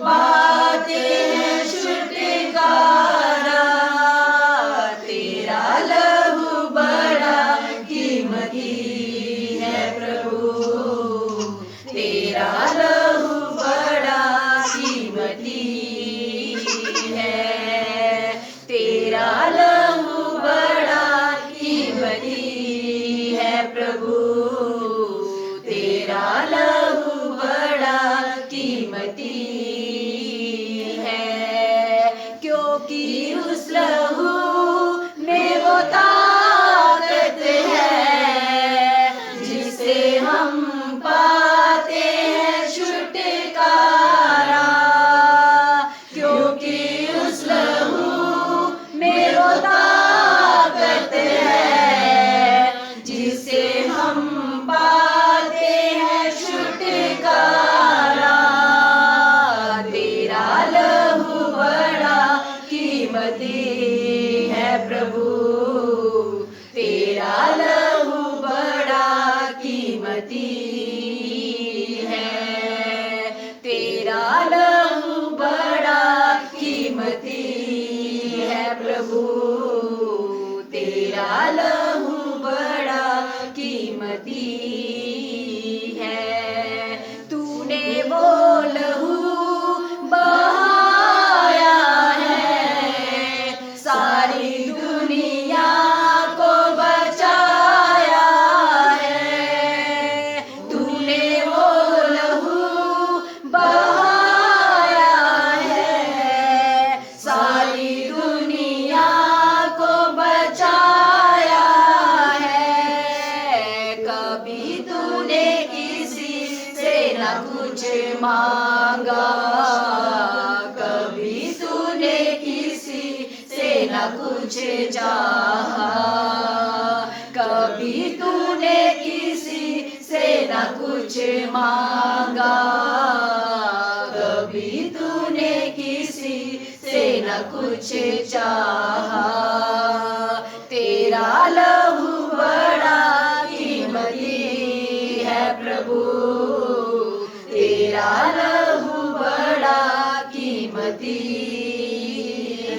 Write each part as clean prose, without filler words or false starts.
पाते हैं छुटकारा। तेरा लहू बड़ा कीमती है प्रभु, तेरा लहू बड़ा कीमती है, तेरा लहू बड़ा कीमती है प्रभु, तेरा लहू बड़ा कीमती है। क्योंकि उस लहू में वो ताकत है जिसे हम पाते हैं छुटकारा। क्योंकि उस लहू में वो ताकत है जिसे हम पाते हैं छुटकारा। तेरा लहू बड़ा कीमती है प्रभु, तेरा लहू बड़ा कीमती है, तेरा लहू बड़ा कीमती है प्रभु, तेरा लहू बड़ा कीमती है। तूने वो लहू बहाया है सारी दुनिया को बचाया है। तूने वो लहू बहाया है सारी दुनिया को बचाया है। कभी तूने किसी से न कुछ मांगा, कभी तूने किसी से न कुछ चाहा, कभी तूने किसी से न कुछ मांगा, कभी तूने किसी से न कुछ चाहा। तेरा लहू बड़ा कीमती है प्रभु, तेरा लहू बड़ा कीमती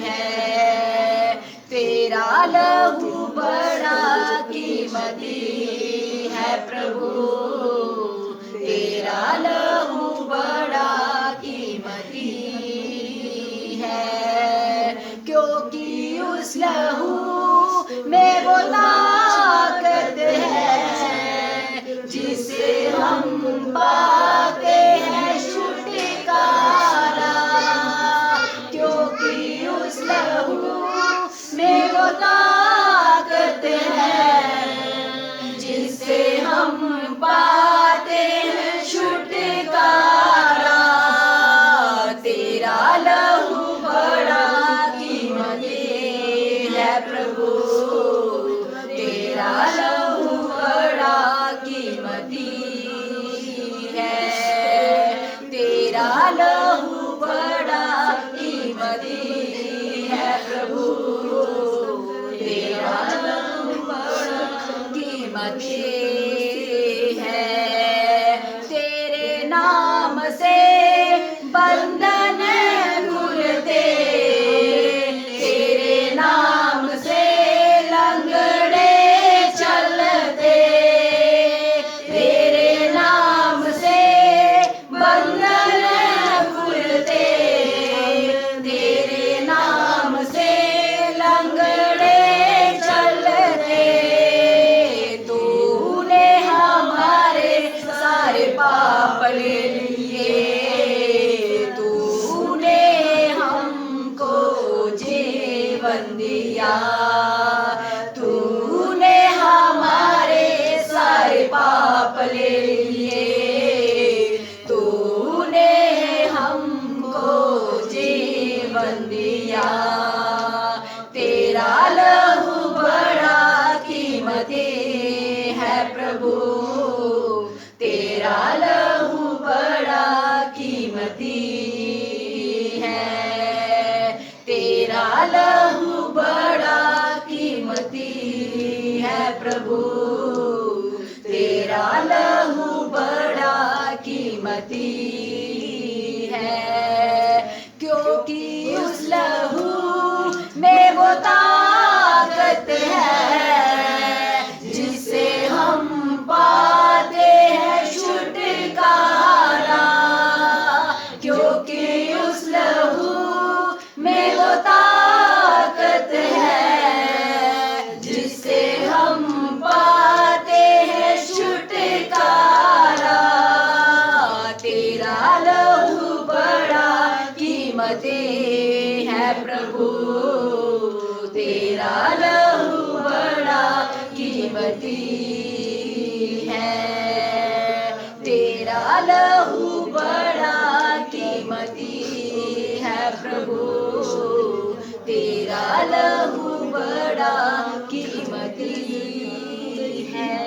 है, तेरा लहू बड़ा कीमती है प्रभु, तेरा लहू बड़ा कीमती है। क्योंकि उस लहू में वो ताकत है जिसे हम पाते हैं छुटकारा। क्योंकि उस लहू में वो ताकत है जिसे हम पाते हैं छुटकारा। तेरा लहू बड़ा कीमती है प्रभु, तेरा लहू बड़ा कीमती है, तेरा लहू बड़ा कीमती है प्रभु, तेरा लहू बड़ा कीमती है। तेरे नाम से बंधन खुलते, तेरे नाम से लंगड़े चलते, तेरे नाम से बंधन खुलते, तेरे नाम से लंगड़े चलते। तूने हमारे सारे पाप ले लिए, तूने हमको जीवन दिया, तूने हमारे सारे पाप ले लिए, तूने हमको जीवन दिया। तेरा लहू बड़ा कीमती है प्रभु, तेरा लहू बड़ा कीमती है, तेरा लहू बड़ा कीमती है प्रभु, तेरा लहू बड़ा कीमती है। लहू बड़ा कीमती है।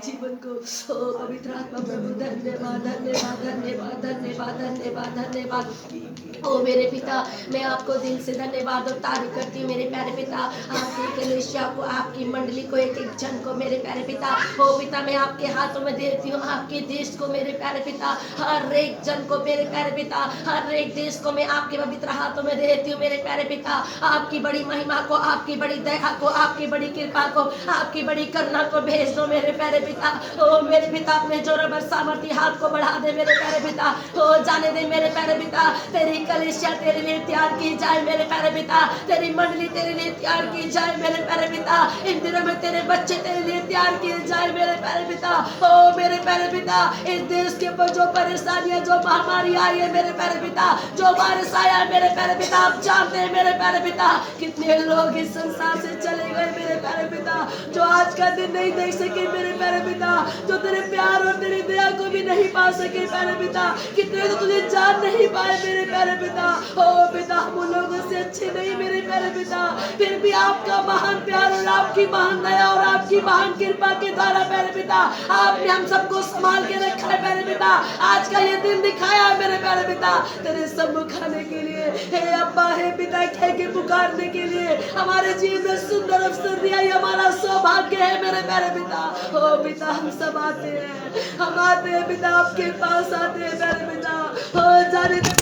जीवन को ओ पवित्र आत्मा प्रभु धन्यवाद धन्यवाद धन्यवाद धन्यवाद धन्यवाद धन्यवाद। ओ मेरे पिता, मैं आपको दिल से धन्यवाद और तारीफ करती हूँ मेरे प्यारे पिता। आपकी कलीसिया को, आपकी मंडली को, एक एक जन को मेरे प्यारे पिता, ओ पिता मैं आपके हाथों में देती हूँ। आपके देश को मेरे प्यारे पिता, हर एक जन को मेरे प्यारे पिता, हर एक देश को मैं आपके पवित्र हाथों में देती हूँ मेरे प्यारे पिता। आपकी बड़ी महिमा को, आपकी बड़ी दया को, आपकी बड़ी कृपा को, आपकी बड़ी करुणा को भेज दो मेरे प्यारे पिता। ओ मेरे पिता, अपने जोर और सामर्थ्य हाथ को बढ़ा दे मेरे प्यारे पिता। ओ जाने दे मेरे प्यारे पिता, तेरी कलीसिया तेरे लिए तैयार की जाए मेरे प्यारे पिता, तेरी मंडली तेरे लिए तैयार की जाए मेरे प्यारे पिता। इन दिनों में तेरे बच्चे तेरे लिए तैयार किए जाए मेरे प्यारे पिता। ओ मेरे प्यारे पिता, इस देश के ऊपर जो परेशानियां, जो महामारी आई है मेरे प्यारे पिता, जो बारिश आया है मेरे प्यारे पिता, आप जानते हैं मेरे प्यारे पिता कितने लोग इस संसार से चले गए मेरे प्यारे पिता, जो आज का दिन नहीं देख सके मेरे प्यारे पिता, जो तेरे प्यार और तेरी दया को भी नहीं पा सके प्यारे पिता, कितने तो तुझे जान नहीं पाए मेरे प्यारे पिता। ओ पिता, हम उन लोगों से अच्छे नहीं मेरे प्यारे पिता, फिर भी आपका महान प्यार और आपकी महान दया और आपकी महान कृपा के द्वारा प्यारे पिता, आपने हम सबको संभाल के रखा है प्यारे पिता। आज का ये दिन दिखाया है मेरे प्यारे पिता, तेरे सम्मुख आने के लिए, हे अब्बा, हे पिता कह के पुकारने के लिए हमारे जीवन में सुंदर अवसर दिया, ये हमारा सौभाग्य है मेरे प्यारे पिता। ओ पिता, हम सब आते हैं, हम आते हैं पिता, आपके पास आते हैं प्यारे पिता। ओ जाने दे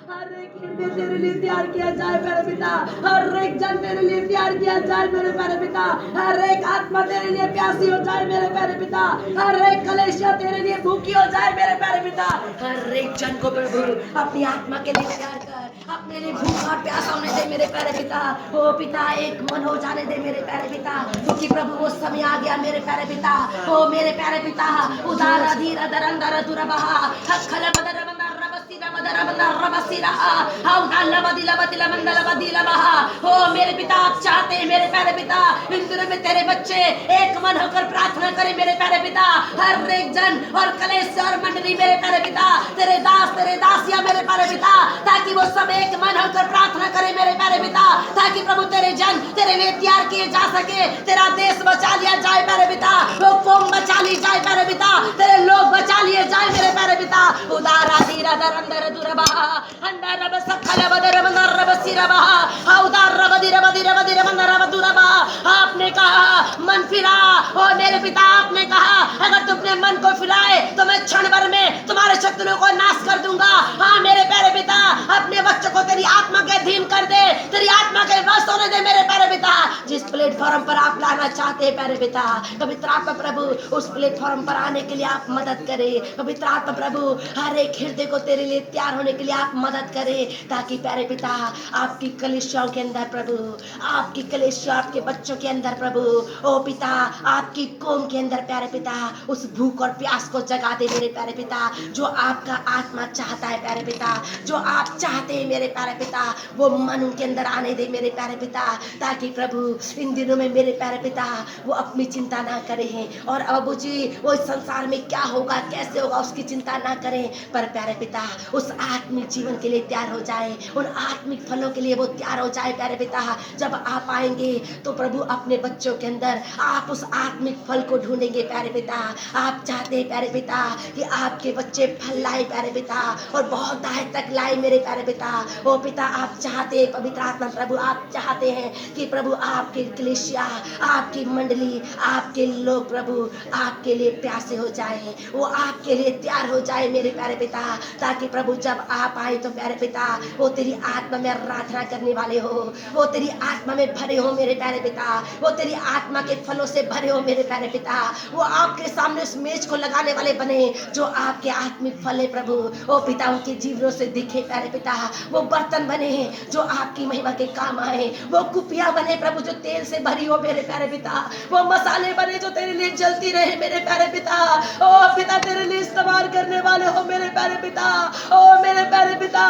हर एक हृदय तेरे लिए तैयार किया जाए मेरे पिता, हर एक जन तेरे लिए तैयार किया जाए मेरे प्यारे पिता, हर एक आत्मा तेरे लिए प्यासी हो जाए मेरे प्यारे पिता, हर एक कलेशिया तेरे लिए भूखी हो जाए मेरे प्यारे पिता। हर एक जन को प्रभु अपनी आत्मा के लिए तैयार कर, अपने लिए भूखा और प्यासा होने दे मेरे प्यारे पिता। ओ पिता, एक मन हो जाने दे मेरे प्यारे पिता, क्योंकि प्रभु वो समय आ गया मेरे प्यारे पिता। ओ मेरे प्यारे पिता, उदारा धीरा दरंदर दुरबहा खल बदर ओ मेरे पिता, आप चाहते हैं मेरे प्यारे पिता, इन दिनों में तेरे बच्चे एक मन होकर प्रार्थना करें मेरे प्यारे पिता, हर एक जन और कलेश और मंडली मेरे प्यारे पिता, तेरे दास तेरे दासिया मेरे प्यारे पिता, ताकि वो सब एक मन होकर प्रार्थना करें मेरे प्यारे पिता, ताकि प्रभु तेरे जन तेरे लिए तैयार किए जा सके, तेरा देश बचा लिया जाए प्यारे पिता, वो कौम बचा ली जाए प्यारे पिता, तेरे लोग बचा लिए जाए मेरे प्यारे पिता। उदारा धीरा दरंदर दुरबहा अंदर रब सखल बदर मंदर रब सिरबहा उदार रब दिर बदिर बदिर मंदर रब दुरबहा। आपने कहा मन फिरा, ओ मेरे पिता, आपने कहा अगर तुम अपने मन को फिराए तो मैं क्षण भर में तुम्हारे शत्रुओं को नाश कर दूंगा। हाँ मेरे प्यारे पिता, अपने बच्चों को तेरी आत्मा के अधीन कर दे, तेरी आत्मा के वश होने दे मेरे प्यारे पिता। जिस प्लेटफॉर्म पर आप लाना चाहते हैं प्यारे पिता, पवित्र आत्मा प्रभु उस प्लेटफॉर्म पर आने के लिए आप मदद करें। पवित्र आत्मा प्रभु हर एक हृदय को तेरे लिए तैयार होने के लिए आप मदद करें, ताकि प्यारे पिता आपकी कलीसियाओं के अंदर प्रभु, आपकी कलीसिया आपके बच्चों के अंदर प्रभु, ओ पिता आपकी कौम के अंदर प्यारे पिता उस भूख और प्यास को जगा दे मेरे प्यारे पिता, जो आपका आत्मा चाहता है प्यारे पिता, जो आप चाहते हैं मेरे प्यारे पिता, वो मन उनके अंदर आने दे मेरे प्यारे पिता, ताकि प्रभु इन दिनों में मेरे प्यारे पिता वो अपनी चिंता ना करें और अब जी वो इस संसार में क्या होगा कैसे होगा उसकी चिंता ना करें, पर प्यारे पिता उस आत्मिक जीवन के लिए तैयार हो जाए, उन आत्मिक फलों के लिए वो तैयार हो जाए प्यारे पिता। जब आप आएंगे तो प्रभु अपने बच्चों के अंदर आप उस आत्मिक फल को ढूंढेंगे प्यारे पिता। आप चाहते हैं प्यारे पिता कि आपके बच्चे फल लाए प्यारे पिता और बहुत दायरे तक लाए मेरे प्यारे पिता। ओ पिता, आप चाहते हैं पवित्र आत्मा प्रभु, आप चाहते हैं कि प्रभु आपकी कलीसिया, आपकी मंडली, आपके लोग प्रभु आपके लिए प्यासे हो जाए, वो आपके लिए तैयार हो जाए मेरे प्यारे पिता, ताकि प्रभु जब आप आए तो प्यारे पिता वो तेरी आत्मा में आराधना करने वाले हो, वो तेरी आत्मा में भरे हो मेरे प्यारे पिता, वो तेरी आत्मा के फलों से भरे हो मेरे प्यारे पिता, वो आपके सामने उस मेज को लगाने वाले बने जो आपके आत्मिक फल है प्रभु। ओ पिता, उनके जीवनों से दिखे प्यारे पिता, वो बर्तन बने जो आपकी महिमा के काम आए, वो कुपिया बने प्रभु जो तेल से भरी हो मेरे प्यारे पिता, वो मसाले बने जो तेरे लिए जलती रहे मेरे प्यारे पिता। ओ पिता, तेरे लिए इस्तेमाल करने वाले हो मेरे प्यारे पिता। ओ मेरे प्यारे पिता,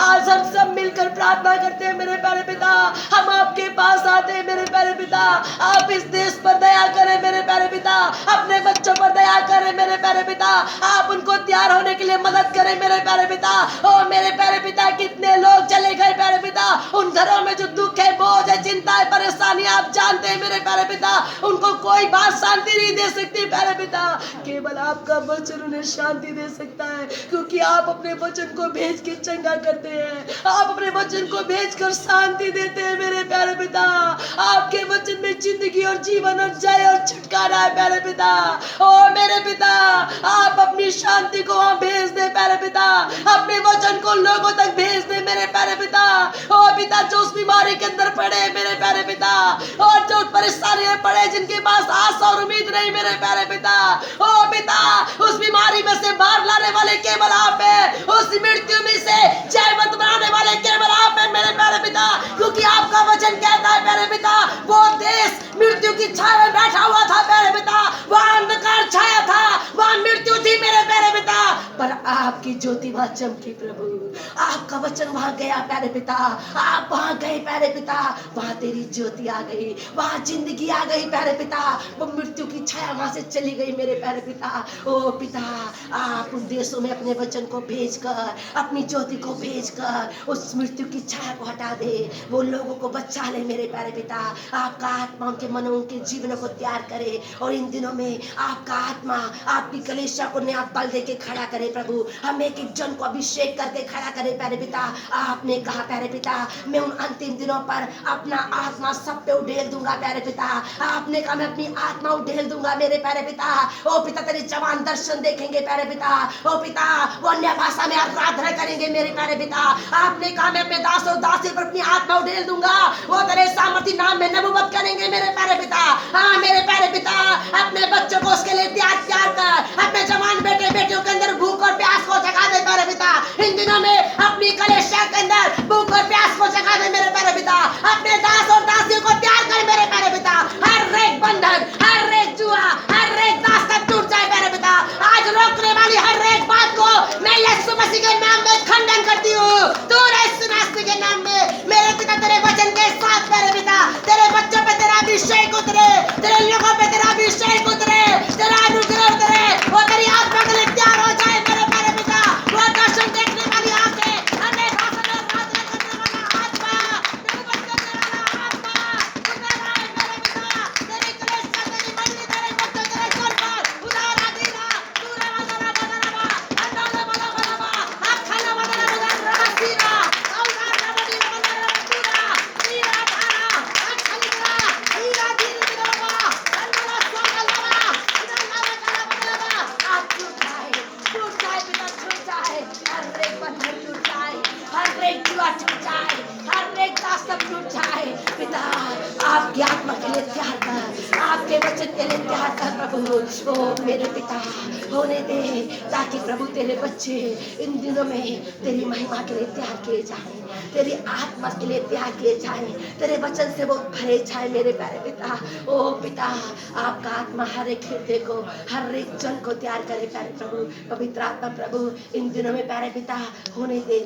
आज हम सब मिलकर प्रार्थना करते हैं मेरे प्यारे पिता, हम आपके पास आते हैं मेरे प्यारे पिता। आप इस देश पर दया करें मेरे प्यारे पिता, अपने बच्चों पर दया करें मेरे प्यारे पिता, आप उनको तैयार होने के लिए मदद करें मेरे प्यारे पिता। ओ मेरे प्यारे पिता, पिता कितने लोग चले गए प्यारे पिता, उन घरों में जो दुख है, बोझ है, चिंता है, परेशानी आप जानते हैं मेरे प्यारे पिता, उनको कोई बात शांति नहीं दे सकती प्यारे पिता, केवल आपका वचन उन्हें शांति दे सकता है, क्योंकि आप अपने वचन को भेज के चंगा करते हैं, आप अपने वचन को भेजकर शांति देते हैं मेरे प्यारे पिता। आपके वचन में जिंदगी और जीवन और जय और छुटकारा है प्यारे पिता। ओ मेरे पिता, आप अपनी शांति को वहां भेज दे प्यारे पिता, अपने वचन को लोगों तक भेज दे मेरे प्यारे पिता। ओ पिता, जो उस बीमारी के अंदर पड़े मेरे प्यारे पिता, और जो परेशानियां पड़े, जिनके पास आशा और उम्मीद नहीं मेरे प्यारे पिता, ओ पिता, उस बीमारी में से बाहर लाने वाले केवल आप है, उस मृत्यु में से जयवंत बनाने वाले केवल आप है मेरे प्यारे पिता, क्योंकि आपका वचन कहता है प्यारे पिता, वो देश मृत्यु की छाया में बैठा हुआ था प्यारे पिता, वहां अंधकार छाया था, वहां मृत्यु थी मेरे प्यारे पिता, पर आपकी ज्योति वहां चमकी प्रभु, आपका वचन वहां गया प्यारे पिता, आप वहां गए प्यारे पिता, वहां तेरी ज्योति आ गई, वहां जिंदगी आ गई प्यारे पिता, वो मृत्यु की छाया वहां से चली गई मेरे प्यारे पिता। ओ पिता, आप उन देशों में अपने वचन को भेजकर, अपनी ज्योति को भेजकर उस मृत्यु की छाया को हटा दे, वो लोगों को बचा ले मेरे प्यारे पिता। आपका आत्मा उनके मनों, उनके जीवनों को तैयार करे, और इन दिनों में आपका आत्मा आपकी कलीसिया को नया बल दे के खड़ा करे प्रभु, हम एक एक जन को अभिषेक करके खड़ा करे प्यारे पिता। आपने कहा प्यारे पिता, मैं उन अंतिम दिनों पर अपना आत्मा सब पे उड़ेल दूंगा प्यारे पिता, आपने कहा मैं अपनी आत्मा उड़ेल दूंगा मेरे प्यारे पिता। ओ पिता, तेरे जवान दर्शन देखेंगे प्यारे पिता, ओ पिता, वो अन्य भाषा में आराधना करेंगे मेरे प्यारे पिता। आपने कहा मैं अपने दास और दासी पर अपनी आत्मा उड़ेल दूंगा, वो तेरे सामर्थी नाम में नबूवत करेंगे मेरे प्यारे पिता। हाँ मेरे प्यारे पिता, अपने बच्चों को उसके लिए तैयार कर, अपने जवान बेटे बेटियों के अंदर भूख और प्यास को जगा दे प्यारे पिता। इन दिनों में अपनी कलीसिया के अंदर भूख और प्यास को जगा दे मेरे प्यारे पिता, अपने दास और दासियों को तैयार कर मेरे प्यारे पिता। हर एक बंधन, हर एक जुआ, हर एक दास्तान टूट जाए मेरे पिता। आज रोकने वाली हर एक बात को मैं यीशु मसीह के नाम में खंडन करती हूँ, तू यीशु मसीह के नाम में मेरे पिता, तेरे वचन के साथ मेरे पिता, तेरे बच्चों पे तेरा अभिषेक उतरे, तेरे लोगों पे तेरा अभिषेक उतरे, तेरा अनुग्रह उतरे, वो तेरी आत्मा के लिए तैयार हो जाए मेरे प्यारे पिता। वो दर्शन देखने वाली आंखें, अन्य भाषा में प्रार्थना करने वाला आत्मा, तेरे बच्चों के वाला आत्मा उतर आए मेरे पिता। तेरी कलीसिया, तेरी मंडली, तेरे बच्चों, तेरे सर पर उतार आ दीना, दूरा वाला बदलवा, अंडाला वाला बदलवा, अखाला वाला बदलवा, सीरा औला रवड़ी वाला दूरा, सीरा धारा, अखलीरा, हीरा धीरे बदलवा, अंडाला स्वागलवा, अंडाला बदलवा, आप छूट जाए पिता, छूट जाए, हर एक बंधन टूट जाए, हर एक जुआ छूट जाए, हर एक दास्तान टूट जाए पिता। आपकी आत्मा के लिए तैयार कर, आपके वचन के लिए तैयार कर प्रभु। ओ मेरे पिता, होने दे, ताकि प्रभु तेरे बच्चे इन दिनों में तेरी महिमा के लिए तैयार किए जाए, तेरी आत्मा के लिए तैयार किए जाए, तेरे वचन से वो भरे जाए मेरे प्यारे पिता। ओ पिता, आपका आत्मा हर एक हृदय को, हर एक जन को तैयार करे प्यारे प्रभु। पवित्र आत्मा प्रभु इन दिनों में प्यारे पिता होने दे,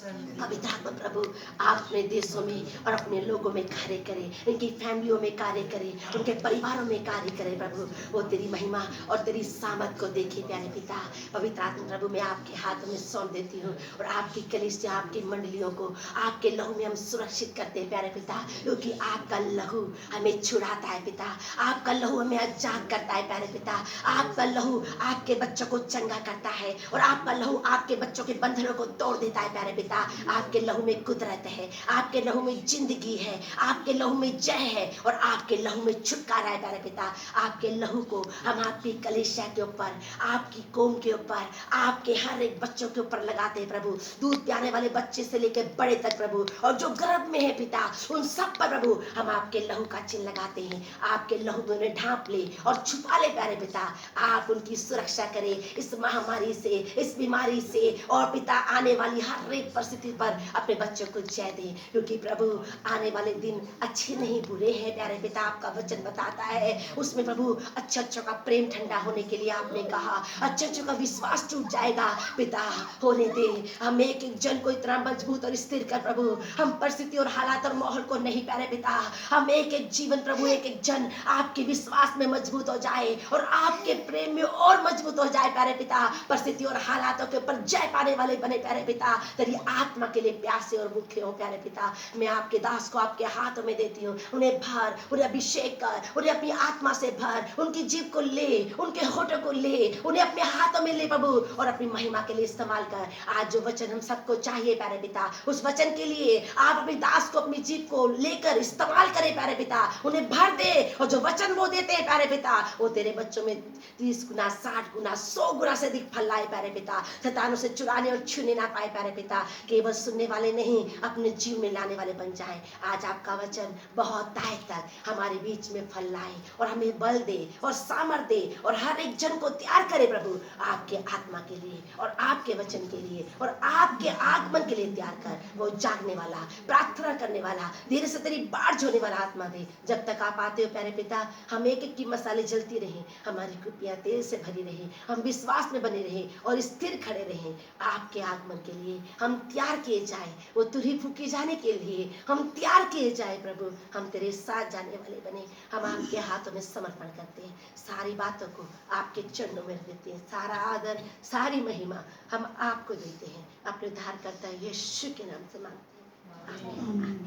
पवित्र आत्मा प्रभु आप अपने देशों में और अपने लोगों में कार्य करें, इनकी फैमिलियों में कार्य करें, उनके परिवारों में कार्य करें प्रभु। वो तेरी महिमा और तेरी सामर्थ को देखे प्यारे पिता। पवित्र आत्मा प्रभु मैं आपके हाथों में सौंप देती हूँ, और आपकी कलीसिया, आपकी मंडलियों को आपके लहू में हम सुरक्षित करते हैं प्यारे पिता, क्योंकि आपका लहू हमें छुड़ाता है पिता, आपका लहू हमें आजाद करता है प्यारे पिता, आपका लहू आपके बच्चों को चंगा करता है, और आपका लहू आपके बच्चों के बंधनों को तोड़ देता है प्यारे पिता। आपके लहू में कुदरत है, आपके लहू में जिंदगी है, आपके लहू में जय है, और आपके लहू में छुटकारा है प्यारे पिता। आपके लहू को हम आपकी कलीसिया के ऊपर, आपकी कौम के ऊपर, आपके हर एक बच्चों के ऊपर लगाते हैं प्रभु, दूध पियाने वाले बच्चे से लेकर बड़े तक प्रभु, और जो गर्भ में है पिता उन सब पर प्रभु हम आपके लहू का चिन्ह लगाते हैं। आपके लहू में उन्हें ढांप ले और छुपा ले प्यारे पिता। आप उनकी सुरक्षा करें इस महामारी से, इस बीमारी से, और पिता आने वाली हर एक परिस्थिति पर अपने बच्चों को जय दे, क्योंकि प्रभु आने वाले दिन अच्छे नहीं बुरे हैं प्यारे पिता। आपका वचन बताता है उसमें प्रभु अच्छों का प्रेम ठंडा होने के लिए आपने कहा, अच्छों का विश्वास टूट जाएगा पिता। होने दे, हम एक एक जन को इतना मजबूत और स्थिर कर प्रभु, हम परिस्थिति और हालात और माहौल को नहीं प्यारे पिता, हम एक एक जीवन प्रभु, एक एक जन आपके विश्वास में मजबूत हो जाए और आपके प्रेम में और मजबूत हो जाए प्यारे पिता। परिस्थिति और हालातों के ऊपर जय पाने वाले बने प्यारे पिता। तेरी आत्मा के लिए प्यासे और भूखे हो प्यारे पिता। मैं आपके दास को आपके हाथों में देती हूँ। उन्हें भर, उन्हें अभिषेक कर, उन्हें अपनी आत्मा से भर, उनकी जीभ को ले, उनके होठों को ले, उन्हें अपने हाथों में ले प्रभु, और अपनी महिमा के लिए इस्तेमाल कर। आज जो वचन हम सबको चाहिए प्यारे पिता, उस वचन के लिए आप अपने दास को, अपनी जीभ को लेकर इस्तेमाल करें प्यारे पिता। उन्हें भर दे, और जो वचन वो देते हैं प्यारे पिता, वो तेरे बच्चों में 30 गुना, 60 गुना, 100 गुना से अधिक फल लाए प्यारे पिता। शैतान उसे चुराने और छूने ना पाए प्यारे पिता। केवल सुनने वाले नहीं, अपने जीव में लाने वाले बन जाए। आज आपका वचन बहुत दाएं तक हमारे बीच में फल लाए, और हमें बल दे और सामर्थ दे, और हर एक जन को तैयार करे प्रभु, आपके आत्मा के लिए और आपके वचन के लिए और आपके आगमन के लिए तैयार कर। वो जागने वाला, प्रार्थना करने वाला, धीरे से तेरी बाढ़ होने वाला आत्मा दे। जब तक आप आते हो प्यारे पिता, हम एक एक की मसाले जलती रहे, हमारी कुपियां तेल से भरी रहे, हम विश्वास में बने रहे और स्थिर खड़े रहे। आपके आगमन के लिए हम तैयार किए जाए, वो तुरही फूकी जाने के लिए हम तैयार किए जाए प्रभु। हम तेरे साथ जाने वाले बने। हम आपके हाथों में समर्पण करते हैं, सारी बातों को आपके चरणों में रख देते हैं। सारा आदर, सारी महिमा हम आपको देते हैं। अपने उद्धारकर्ता यीशु के नाम से मांगते हैं, आमीन।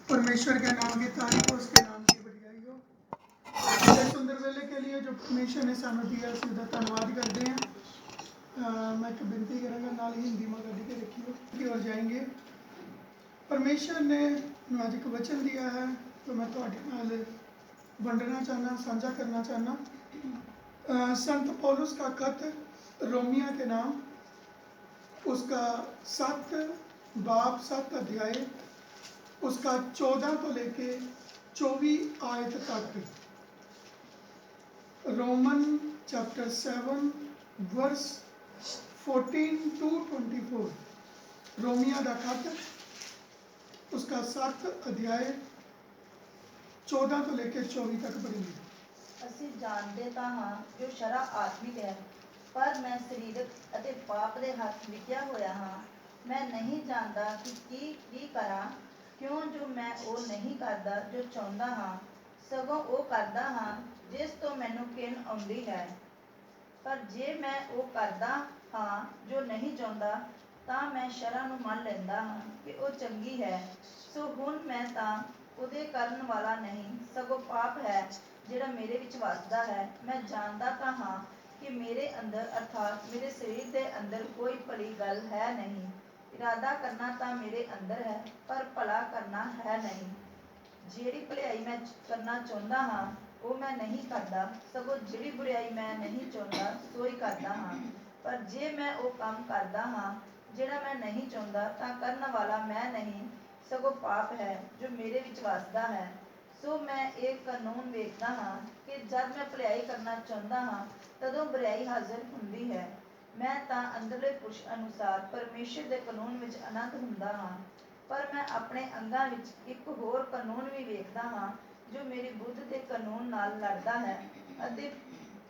परमेश्वर के नाम की तारीफ हो, उसके नाम की बढ़ाई हो। इस सुंदर वेले के लिए जो परमेश्वर ने सानू दिया, ਅਸੀਂ ਉਹਦਾ ਧੰਨਵਾਦ ਕਰਦੇ हैं। मैं एक बिनती करूँगा, नाल हिंदी में कढ़ के रखियो की ओर जाएंगे। परमेश्वर ने मैनूं अज एक वचन दिया है, तो मैं तुहाडे नाल वंडना चाहना, साझा करना चाहना। संत पौलुस का खत रोमिया के नाम, उसका 7 बाब 7 अध्याय, उसका 14 को लेके 24 आयत तक। Roman chapter 7 verse 14 to 24। रोमिया का खत, उसका 7 अध्याय 14 तो लेके 24 तक पढ़ेंगे। ਅਸੀਂ ਜਾਣਦੇ ਤਾਂ ਹਾਂ ਜੋ ਸ਼ਰਾ ਆਤਮਿਕ ਹੈ, ਪਰ ਮੈਂ ਸਰੀਰਕ ਅਤੇ ਪਾਪ ਦੇ ਹੱਥ ਵਿਕਿਆ ਹੋਇਆ ਹਾਂ। ਮੈਂ ਨਹੀਂ ਜਾਣਦਾ ਕਿ ਕੀ ਕਰਾਂ, ਕਿਉਂ ਜੋ ਮੈਂ ਉਹ ਨਹੀਂ ਕਰਦਾ ਜੋ ਚਾਹੁੰਦਾ ਹਾਂ, ਸਗੋਂ ਉਹ ਕਰਦਾ ਹਾਂ ਜਿਸ ਤੋਂ ਮੈਨੂੰ ਘਿਣ ਆਉਂਦੀ ਹੈ। ਪਰ ਜੇ ਮੈਂ ਉਹ ਕਰਦਾ ਹਾਂ ਜੋ ਨਹੀਂ ਚਾਹੁੰਦਾ, ਤਾਂ ਮੈਂ ਸ਼ਰਾਂ ਨੂੰ ਮੰਨ ਲੈਂਦਾ ਹਾਂ ਕਿ ਉਹ ਚੰਗੀ ਹੈ। ਸੋ ਹੁਣ ਮੈਂ ਤਾਂ ਉਹਦੇ ਕਰਨ ਵਾਲਾ ਨਹੀਂ, ਸਗੋਂ ਪਾਪ ਹੈ ਜਿਹੜਾ ਮੇਰੇ ਵਿੱਚ ਵੱਸਦਾ ਹੈ। ਮੈਂ ਜਾਣਦਾ ਤਾਂ ਹਾਂ ਕਿ ਮੇਰੇ ਅੰਦਰ ਅਰਥਾਤ ਮੇਰੇ ਸਰੀਰ ਦੇ ਅੰਦਰ ਕੋਈ ਭਲੀ ਗੱਲ ਹੈ ਨਹੀਂ। ਇਰਾਦਾ ਕਰਨਾ ਤਾਂ ਮੇਰੇ ਅੰਦਰ ਹੈ, ਪਰ ਭਲਾ ਕਰਨਾ ਹੈ ਨਹੀਂ। ਜਿਹੜੀ ਭਲਾਈ ਮੈਂ ਕਰਨਾ ਚਾਹੁੰਦਾ ਹਾਂ, ਉਹ ਮੈਂ ਨਹੀਂ ਕਰਦਾ, ਸਗੋਂ ਜਿਹੜੀ ਬੁਰਾਈ ਮੈਂ ਨਹੀਂ ਚਾਹੁੰਦਾ ਸੋ ਹੀ ਕਰਦਾ ਹਾਂ। ਪਰ ਜੇ ਮੈਂ ਉਹ ਕੰਮ ਕਰਦਾ ਹਾਂ ਜਿਹੜਾ ਮੈਂ ਨਹੀਂ ਚਾਹੁੰਦਾ, ਤਾਂ ਕਰਨ ਵਾਲਾ ਮੈਂ ਨਹੀਂ, ਸਗੋਂ ਪਾਪ ਹੈ ਜੋ ਮੇਰੇ ਵਿੱਚ ਵੱਸਦਾ ਹੈ। ਸੋ ਮੈਂ ਇਹ ਕਾਨੂੰਨ ਵੇਖਦਾ ਹਾਂ ਕਿ ਜਦ ਮੈਂ ਭਲਾਈ ਕਰਨਾ ਚਾਹੁੰਦਾ ਹਾਂ, ਤਦੋਂ ਬੁਰਾਈ ਹਾਜ਼ਰ ਹੁੰਦੀ ਹੈ। ਮੈਂ ਤਾਂ ਅੰਦਰਲੇ ਪੁਰਸ਼ ਅਨੁਸਾਰ ਪਰਮੇਸ਼ਰ ਦੇ ਕਾਨੂੰਨ ਵਿੱਚ ਆਨੰਦ ਹੁੰਦਾ ਹਾਂ। ਪਰ ਮੈਂ ਆਪਣੇ ਅੰਗਾਂ ਵਿੱਚ ਇੱਕ ਹੋਰ ਕਾਨੂੰਨ ਵੀ ਵੇਖਦਾ ਹਾਂ, ਜੋ ਮੇਰੀ ਬੁੱਧ ਦੇ ਕਾਨੂੰਨ ਨਾਲ ਲੜਦਾ ਹੈ ਅਤੇ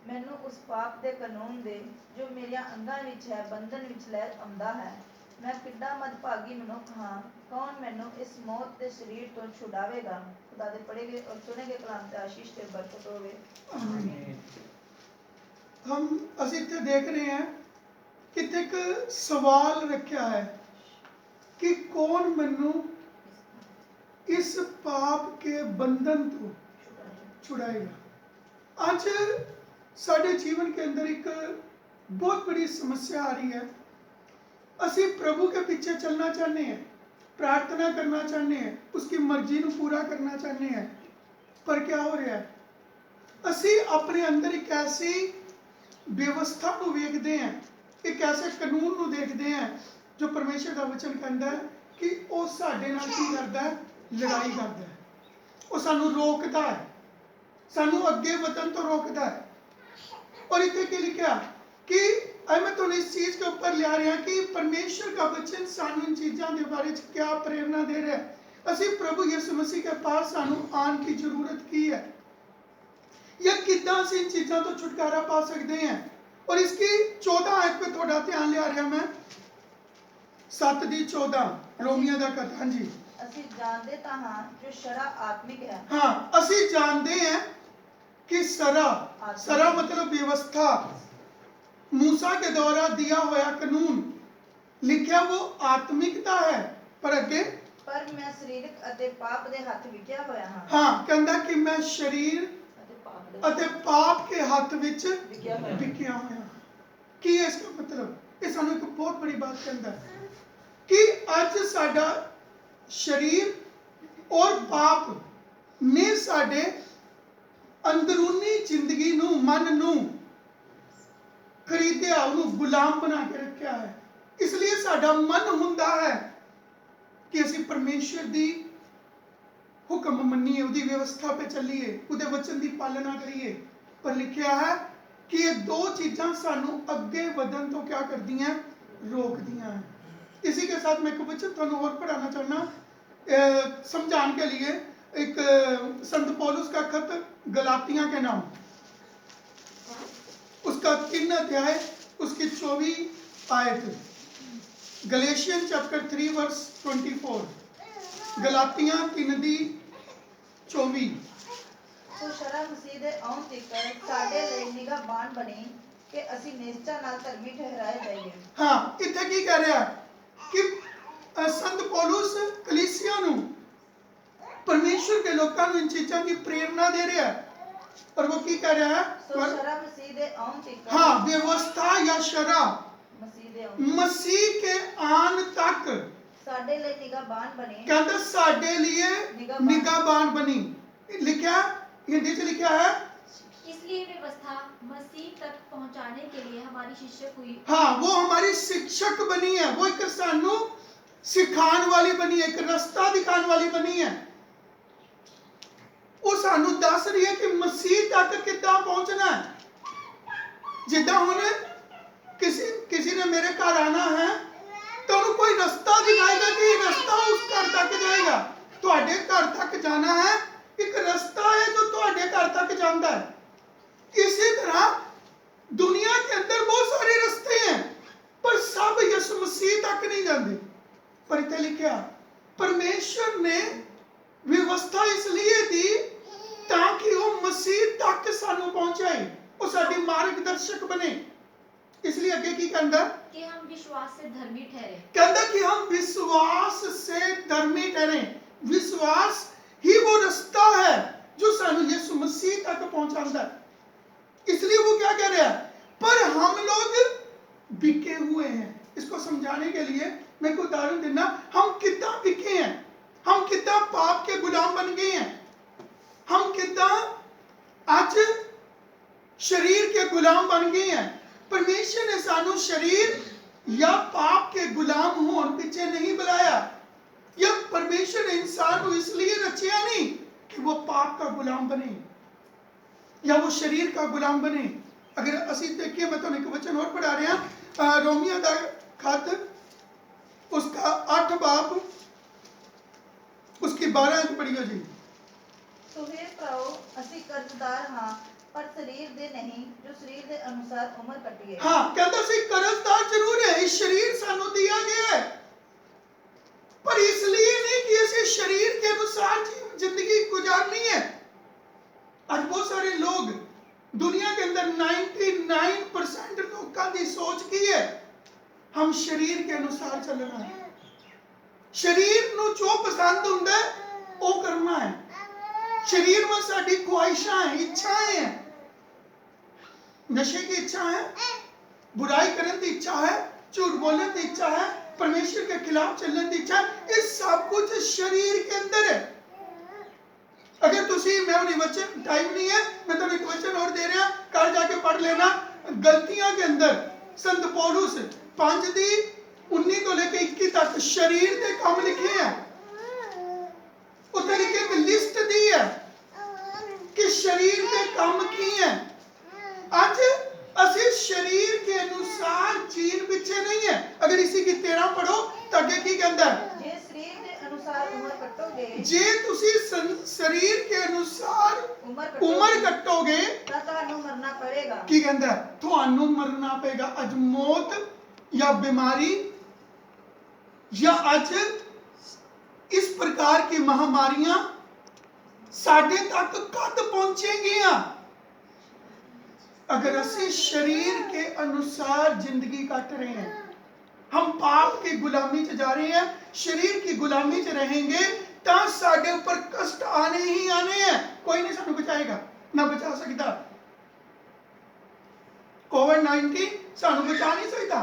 ਮੈਨੂੰ ਉਸ ਪਾਪ ਦੇ ਕਾਨੂੰਨ ਦੇ ਜੋ ਮੇਰੀਆਂ ਅੰਗਾਂ ਵਿੱਚ ਹੈ ਬੰਧਨ ਵਿੱਚ ਲੈ ਆਉਂਦਾ ਹੈ। ਮੈਂ ਕਿੱਡਾ ਮਦਭਾਗੀ ਮਨੁੱਖ ਹਾਂ, ਕੌਣ ਮੈਨੂੰ ਇਸ ਮੌਤ ਦੇ ਸਰੀਰ ਤੋਂ ਛੁਡਾਵੇਗਾ। खुदा दे पढ़े गए और सुने गए कलाम से आशीष ते बरकत होवे। हम ਅਸੀਂ ਇੱਥੇ ਦੇਖ ਰਹੇ ਹਾਂ ਕਿ ਇੱਕ ਸਵਾਲ ਰੱਖਿਆ ਹੈ कि कौन मैनू इस पाप के बंधन तो छुड़ाएगा। आज साढ़े जीवन के अंदर एक बहुत बड़ी समस्या आ रही है। असी प्रभु के पीछे चलना चाहते हैं, प्रार्थना करना चाहते हैं, उसकी मर्जी को पूरा करना चाहते हैं, पर क्या हो रहा है, असी अपने अंदर एक ऐसी व्यवस्था को देखते हैं, एक ऐसे कानून को देखते हैं जो परमेश्वर का वचन कहता है कि वह साडे नाल की करता है, लड़ाई करता है, वह सानू रोकता है, सानू अगे वधन तो रोकता है। और इतने के लिखा कि मैं तो इस चीज़ के ऊपर लिया रहा कि परमेश्वर का वचन सानू इन चीज़ों के बारे में क्या प्रेरणा दे रहा है। असी प्रभु यीशु मसीह के पास सानू आने की जरूरत की है, या कितना असी इन चीज़ों तो छुटकारा पा सकते हैं। और इसकी 14 आयत पे थोड़ा ध्यान लिया रहा मैं, 7 ਦੀ 14 रोमिया का खत। हाँ जी, ਅਸੀਂ ਜਾਣਦੇ ਤਾਂ ਹਾਂ ਜੋ ਸ਼ਰਾ ਆਤਮਿਕ है। हाँ, असी जानते हैं कि सरा, सरा मतलब व्यवस्था, मूसा के द्वारा दिया हुआ कानून लिखिया वो आत्मिकता है, पर अगे ਪਰ ਮੈਂ ਸਰੀਰਕ ਅਤੇ ਪਾਪ ਦੇ ਹੱਥ ਵਿਕਿਆ ਹੋਇਆ ਹਾਂ। हाँ कहता कि मैं शरीर ਅਤੇ ਪਾਪ ਦੇ ਅਤੇ पाप के हथ विच ਵਿਕਿਆ ਹੋਇਆ। विकिया होया। की है इसका मतलब? ये सानू एक बहुत बड़ी बात कहता है कि अज साडा शरीर और पाप ने साडे अंदरूनी जिंदगी नू, मन नू खरीदिया, उन्हें गुलाम बना के रखा है। इसलिए साडा मन हुंदा है कि असी परमेश्वर दी हुक्म मन्नीए, उदी व्यवस्था पे चलीए, उदे वचन दी पालना करिए। पर लिखा है कि ये दो चीज़ां सानू अगे वधन तो क्या कर दियां? रोक दियां हैं। इसी के साथ मैं एक वचन थानू और पढ़ाना चाहना समझाने के लिए। एक संत पौलुस का खत गलातियां के नाम, उसका 3 अध्याय, उसकी 24 आयत। गलेशियन चैप्टर 3 वर्स 24, गलातियां 3 दी 24। ਸੋ ਸ਼ਰ੍ਹਾ ਮਸੀਹ ਦੇ ਆਉਣ ਤੀਕਰ ਸਾਡੇ ਲਈ ਨਿਗਾਹਬਾਨ ਬਣੀ ਕਿ ਅਸੀਂ ਨਿਸ਼ਚਾ ਨਾਲ ਧਰਮੀ ਠਹਿਰਾਏ ਜਾਈਏ। हाँ, इत्थे की कह रहा है कि संत पौलुस कलीसिया नू, परमेश्वर के लोगों नू इन चीज़ों की प्रेरणा दे रहा है। और वो की कह रहा है? ਸੋ ਸ਼ਰ੍ਹਾ ਮਸੀਹ ਦੇ ਆਉਣ ਤੀਕਰ, हाँ, व्यवस्था या शरा ਮਸੀਹ ਦੇ ਆਉਣ मसीह के आन तक ਸਾਡੇ ਲਈ ਨਿਗਾਹਬਾਨ ਬਣੀ। कहता साडे लिए निगाहबान बनी। लिखा हिंदी से लिखा है, इसलिए व्यवस्था मसीह तक पहुंचाने के लिए हमारी शिक्षक हुई। हाँ, वो हमारी शिक्षक बनी है। वो एक सानू सिखाने वाली बनी है, एक रास्ता दिखाने वाली बनी है। वो सानू दस रही है कि मसीह तक कितना पहुंचना है। जिदा हुन किसी ने मेरे घर आना है तो उन्हें कोई रास्ता दिखाएगा कि रास्ता उस घर तक जाएगा। तुहाडे घर तक जाना है, एक रास्ता है जो तुहाडे घर तक जाता है। इसी तरह दुनिया के अंदर बहुत सारे रास्ते हैं, पर सब यीशु मसीह तक नहीं जाते। पर इत्थे लिखा परमेश्वर ने व्यवस्था इसलिए दी ताकि वो मसीह तक सानू पहुंचाए, वो साडी मार्गदर्शक बने। इसलिए आगे की कहता कि हम विश्वास से धर्मी ठहरे। कहता कि हम विश्वास से धर्मी ठहरे। विश्वास ही वो रास्ता है जो सानू यीशु मसीह तक पहुंचाता है। इसलिए वो क्या कह रहा है? पर हम लोग बिके हुए हैं। इसको समझाने के लिए मैं एक उदाहरण देना। हम कितना बिके हैं, हम कितना पाप के गुलाम बन गए हैं, हम कितना आज शरीर के गुलाम बन गए हैं। परमेश्वर ने सानू शरीर या पाप के गुलाम होने पीछे नहीं बुलाया, या परमेश्वर ने इंसान को इसलिए रचा नहीं कि वो पाप का गुलाम बने या वो शरीर का गुलाम बने। अगर असी देखिए, मैं तो एक वचन और पढ़ा रहा हूं, रोमिया दा खत, उसका 8 बाब, उसकी 12 पढ़ियो जी। ਸੋ ਹੇ ਭਰਾਓ, ਅਸੀਂ ਕਰਜ਼ਦਾਰ ਹਾਂ, ਪਰ ਸਰੀਰ ਦੇ नहीं, जो शरीर के अनुसार उम्र कटिए। हाँ, कहता सी कर्जदार जरूर है, इस शरीर सानू दिया गया है, पर इसलिए नहीं कि इसे शरीर के अनुसार जिंदगी गुजारनी है। आज बहुत सारे लोग दुनिया के अंदर 99% लोगों की सोच की है हम शरीर के अनुसार चलना है, शरीर नू जो पसंद हुंदा है वो करना है। शरीर में साडी ख्वाहिशां हैं, इच्छाएं हैं, नशे की इच्छा है, बुराई करने की इच्छा है, झूठ बोलने की इच्छा है, परमेश्वर के खिलाफ चलने की इच्छा है। इस सब कुछ शरीर के अंदर है। अगर तुसी, मैं उन्हें वचन, टाइम नहीं है, मैं तो एक वचन और दे रहा, कल जाके पढ़ लेना। गलतियां के अंदर संत पौलुस 5 दी 19 तो लेके 21 तक शरीर के काम लिखे हैं। उत्ते लिखे एक लिस्ट दी है कि शरीर के काम की है। आज असी शरीर के अनुसार जीन पीछे नहीं है। अगर इसी की 13 पढ़ो तो आगे की कहता है, जे शरीर के अनुसार उम्र कटोगे, जे तुसी शरीर के अनुसार उम्र कटोगे ਤਾਂ ਤੁਹਾਨੂੰ मरना पड़ेगा। की कहता है, ਤੁਹਾਨੂੰ मरना पेगा। अज मौत या बीमारी या अज इस प्रकार की महामारियां साढ़े तक कद पहुंचेंगियां। अगर ਅਸੀਂ शरीर के अनुसार जिंदगी काट रहे हैं, हम पाप की गुलामी च जा रहे हैं, शरीर की गुलामी च रहेंगे, तो साडे ऊपर कष्ट आने ही आने हैं। कोई नहीं सानू बचाएगा, ना बचा सकता। कोविड-19 सानू बचा नहीं सकता,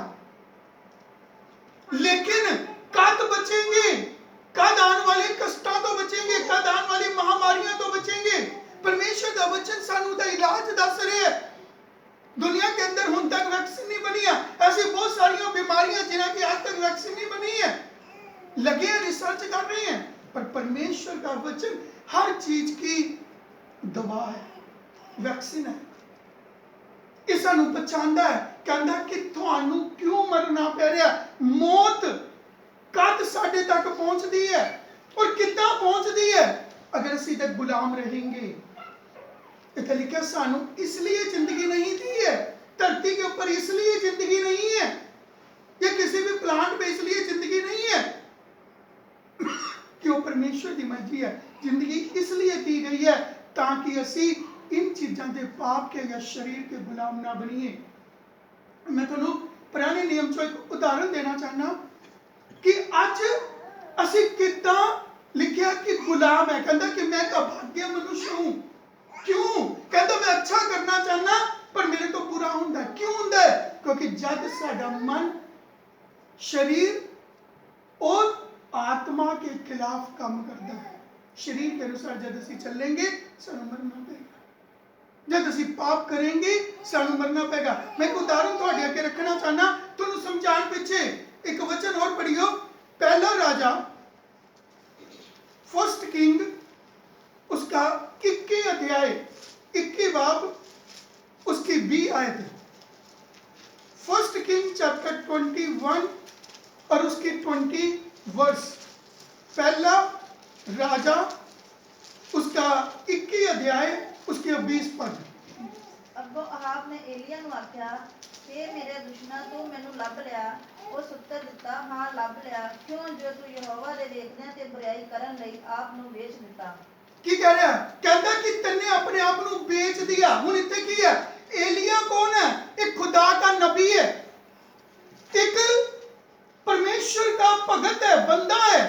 लेकिन कद बचेंगे, कद आने वाले कष्टों तो बचेंगे, कद आने वाली महामारियां तो बचेंगे। परमेश्वर का वचन सानू दा इलाज दस रहे हैं। दुनिया के अंदर हुण तक वैक्सीन नहीं बनी है, ऐसी बहुत सारी बीमारियां जिन्हां की आज तक वैक्सीन नहीं बनी है, लगे हैं, रिसर्च कर रहे हैं, पर परमेश्वर का वचन हर चीज की दवा है, वैक्सीन है। ये सानू बचांदा है, कहंदा कि तुहानू क्यों मरना पै रहा, मौत कद साडे तक पहुंचती है और कितना पहुंचती है अगर असीं ते गुलाम रहेंगे। इतना लिखा सानू इसलिए जिंदगी नहीं दी है, धरती के ऊपर इसलिए जिंदगी नहीं है, या किसी भी प्लांट पे इसलिए जिंदगी नहीं है कि वो परमेश्वर की मर्जी है। जिंदगी इसलिए दी गई है ताकि असी इन चीज़ों के पाप के या शरीर के गुलाम ना बनिए। मैं तुहानू पुराने नियम चो एक उदाहरण देना चाहना कि अज असी कितना लिखा कि गुलाम है, कहता कि मैं एक अभाग्य मनुष्य हूं। क्यों? कहता मैं अच्छा करना चाहना पर मेरे तो बुरा होता है। क्यों होता है? क्योंकि जब साडा मन शरीर और आत्मा के खिलाफ काम करता है, शरीर के अनुसार जब असी चलेंगे सानू मरना पेगा, जब असी पाप करेंगे सानू मरना पेगा। मैं एक उदाहरण तुहाडे अगे रखना चाहना, तुहानू समझाने पीछे एक वचन और पढ़ियो, पहला राजा फर्स्ट किंग उसका 21 अध्याय 21 बाब उसकी 20 आयत। फर्स्ट किंग चैप्टर 21 और उसकी 20 वर्स। पहला राजा उसका 21 अध्याय उसके 20 पद। अगो अहाब ने एलिया नूं आख्या, हे मेरे दुश्मना तू मैनू लभ लिया। उस उत्तर दिता, हाँ लभ लिया, क्यों जो तू यहोवा दे वेखदਿਆਂ ते बुराई करन लई आप नूं वेच दिता। की कह रहा है? कहता कि तन्ने अपने आप को बेच दिया। हुण इत्थे की है? एलिया कौन है? एक खुदा का नबी है, एक परमेश्वर का भगत है, बंदा है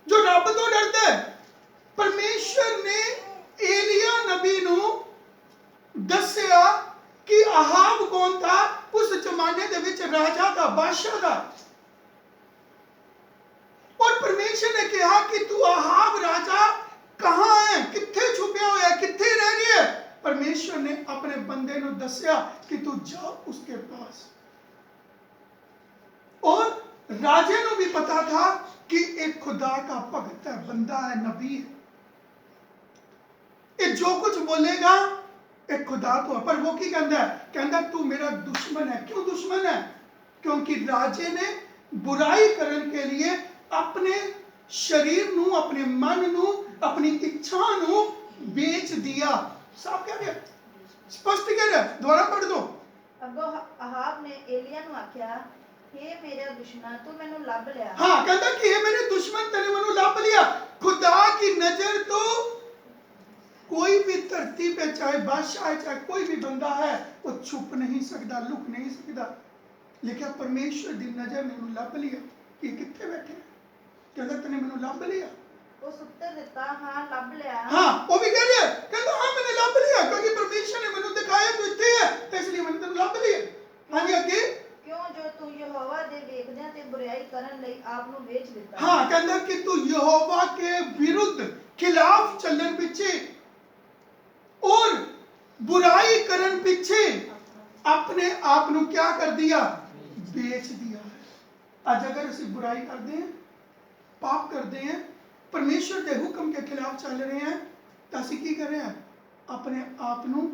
जो रब तो डरता है। परमेश्वर ने एलिया नबी नू दस्या कि अहाब कौन था, उस जमाने दे विच राजा था, बादशाह था। और परमेश्वर ने कहा कि तू अहाब राजा कहां है, किथे छुपया हुआ है, किथे रह रही है। परमेश्वर ने अपने बंदे नू दस्या कि तू जा उसके पास। और राजे नू भी पता था कि एक खुदा का भगत है, बंदा है, नबी है, ये जो कुछ बोलेगा एक खुदा तो है। पर वो की कहता है? कहता तू मेरा दुश्मन है। क्यों दुश्मन है? क्योंकि राजे ने बुराई करने के लिए अपने शरीर नू, अपने मन नू, अपनी इच्छा नू बेच दिया। साफ कह रहे, स्पष्ट कह रहे, दोबारा पढ़ दो। अगो अहाब ने एलिया नूं आख्या, हे मेरे दुश्मना तू मैनू लभ लिया। हाँ, कहता कि हे मेरे दुश्मन तने मैनू लभ लिया। खुदा की नजर तो कोई भी धरती पे, चाहे बादशाह है, चाहे कोई भी बंदा है, वो छुप नहीं सकता, लुक नहीं सकता। लेकिन परमेश्वर की नजर ने मैनू लभ लिया कि कितने बैठे, कहता तने मैनू लभ लिया। उस उत्तर दिता, हाँ लभ लिया। हाँ, वो भी कह रहा है, कहता हाँ मैंने लभ लिया, क्योंकि परमेश्वर ने मैनू दिखाया तू इत्थे है, तो इसलिए मैंने तेनू लभ लिया। हाँ जी, आगे। क्यों जो तू यहोवा दे वेखदਿਆਂ ते बुराई करन लई आप नूं वेच दिता। हाँ, कहता कि तू यहोवा के विरुद्ध खिलाफ चलन पीछे और बुराई करन पीछे अपने आप नू क्या कर दिया? बेच दिया है। आज अगर असी बुराई करते हैं, पाप करते हैं, परमेश्वर के हुक्म के खिलाफ चल रहे हैं, तो असी की कर रहे हैं? अपने आप नू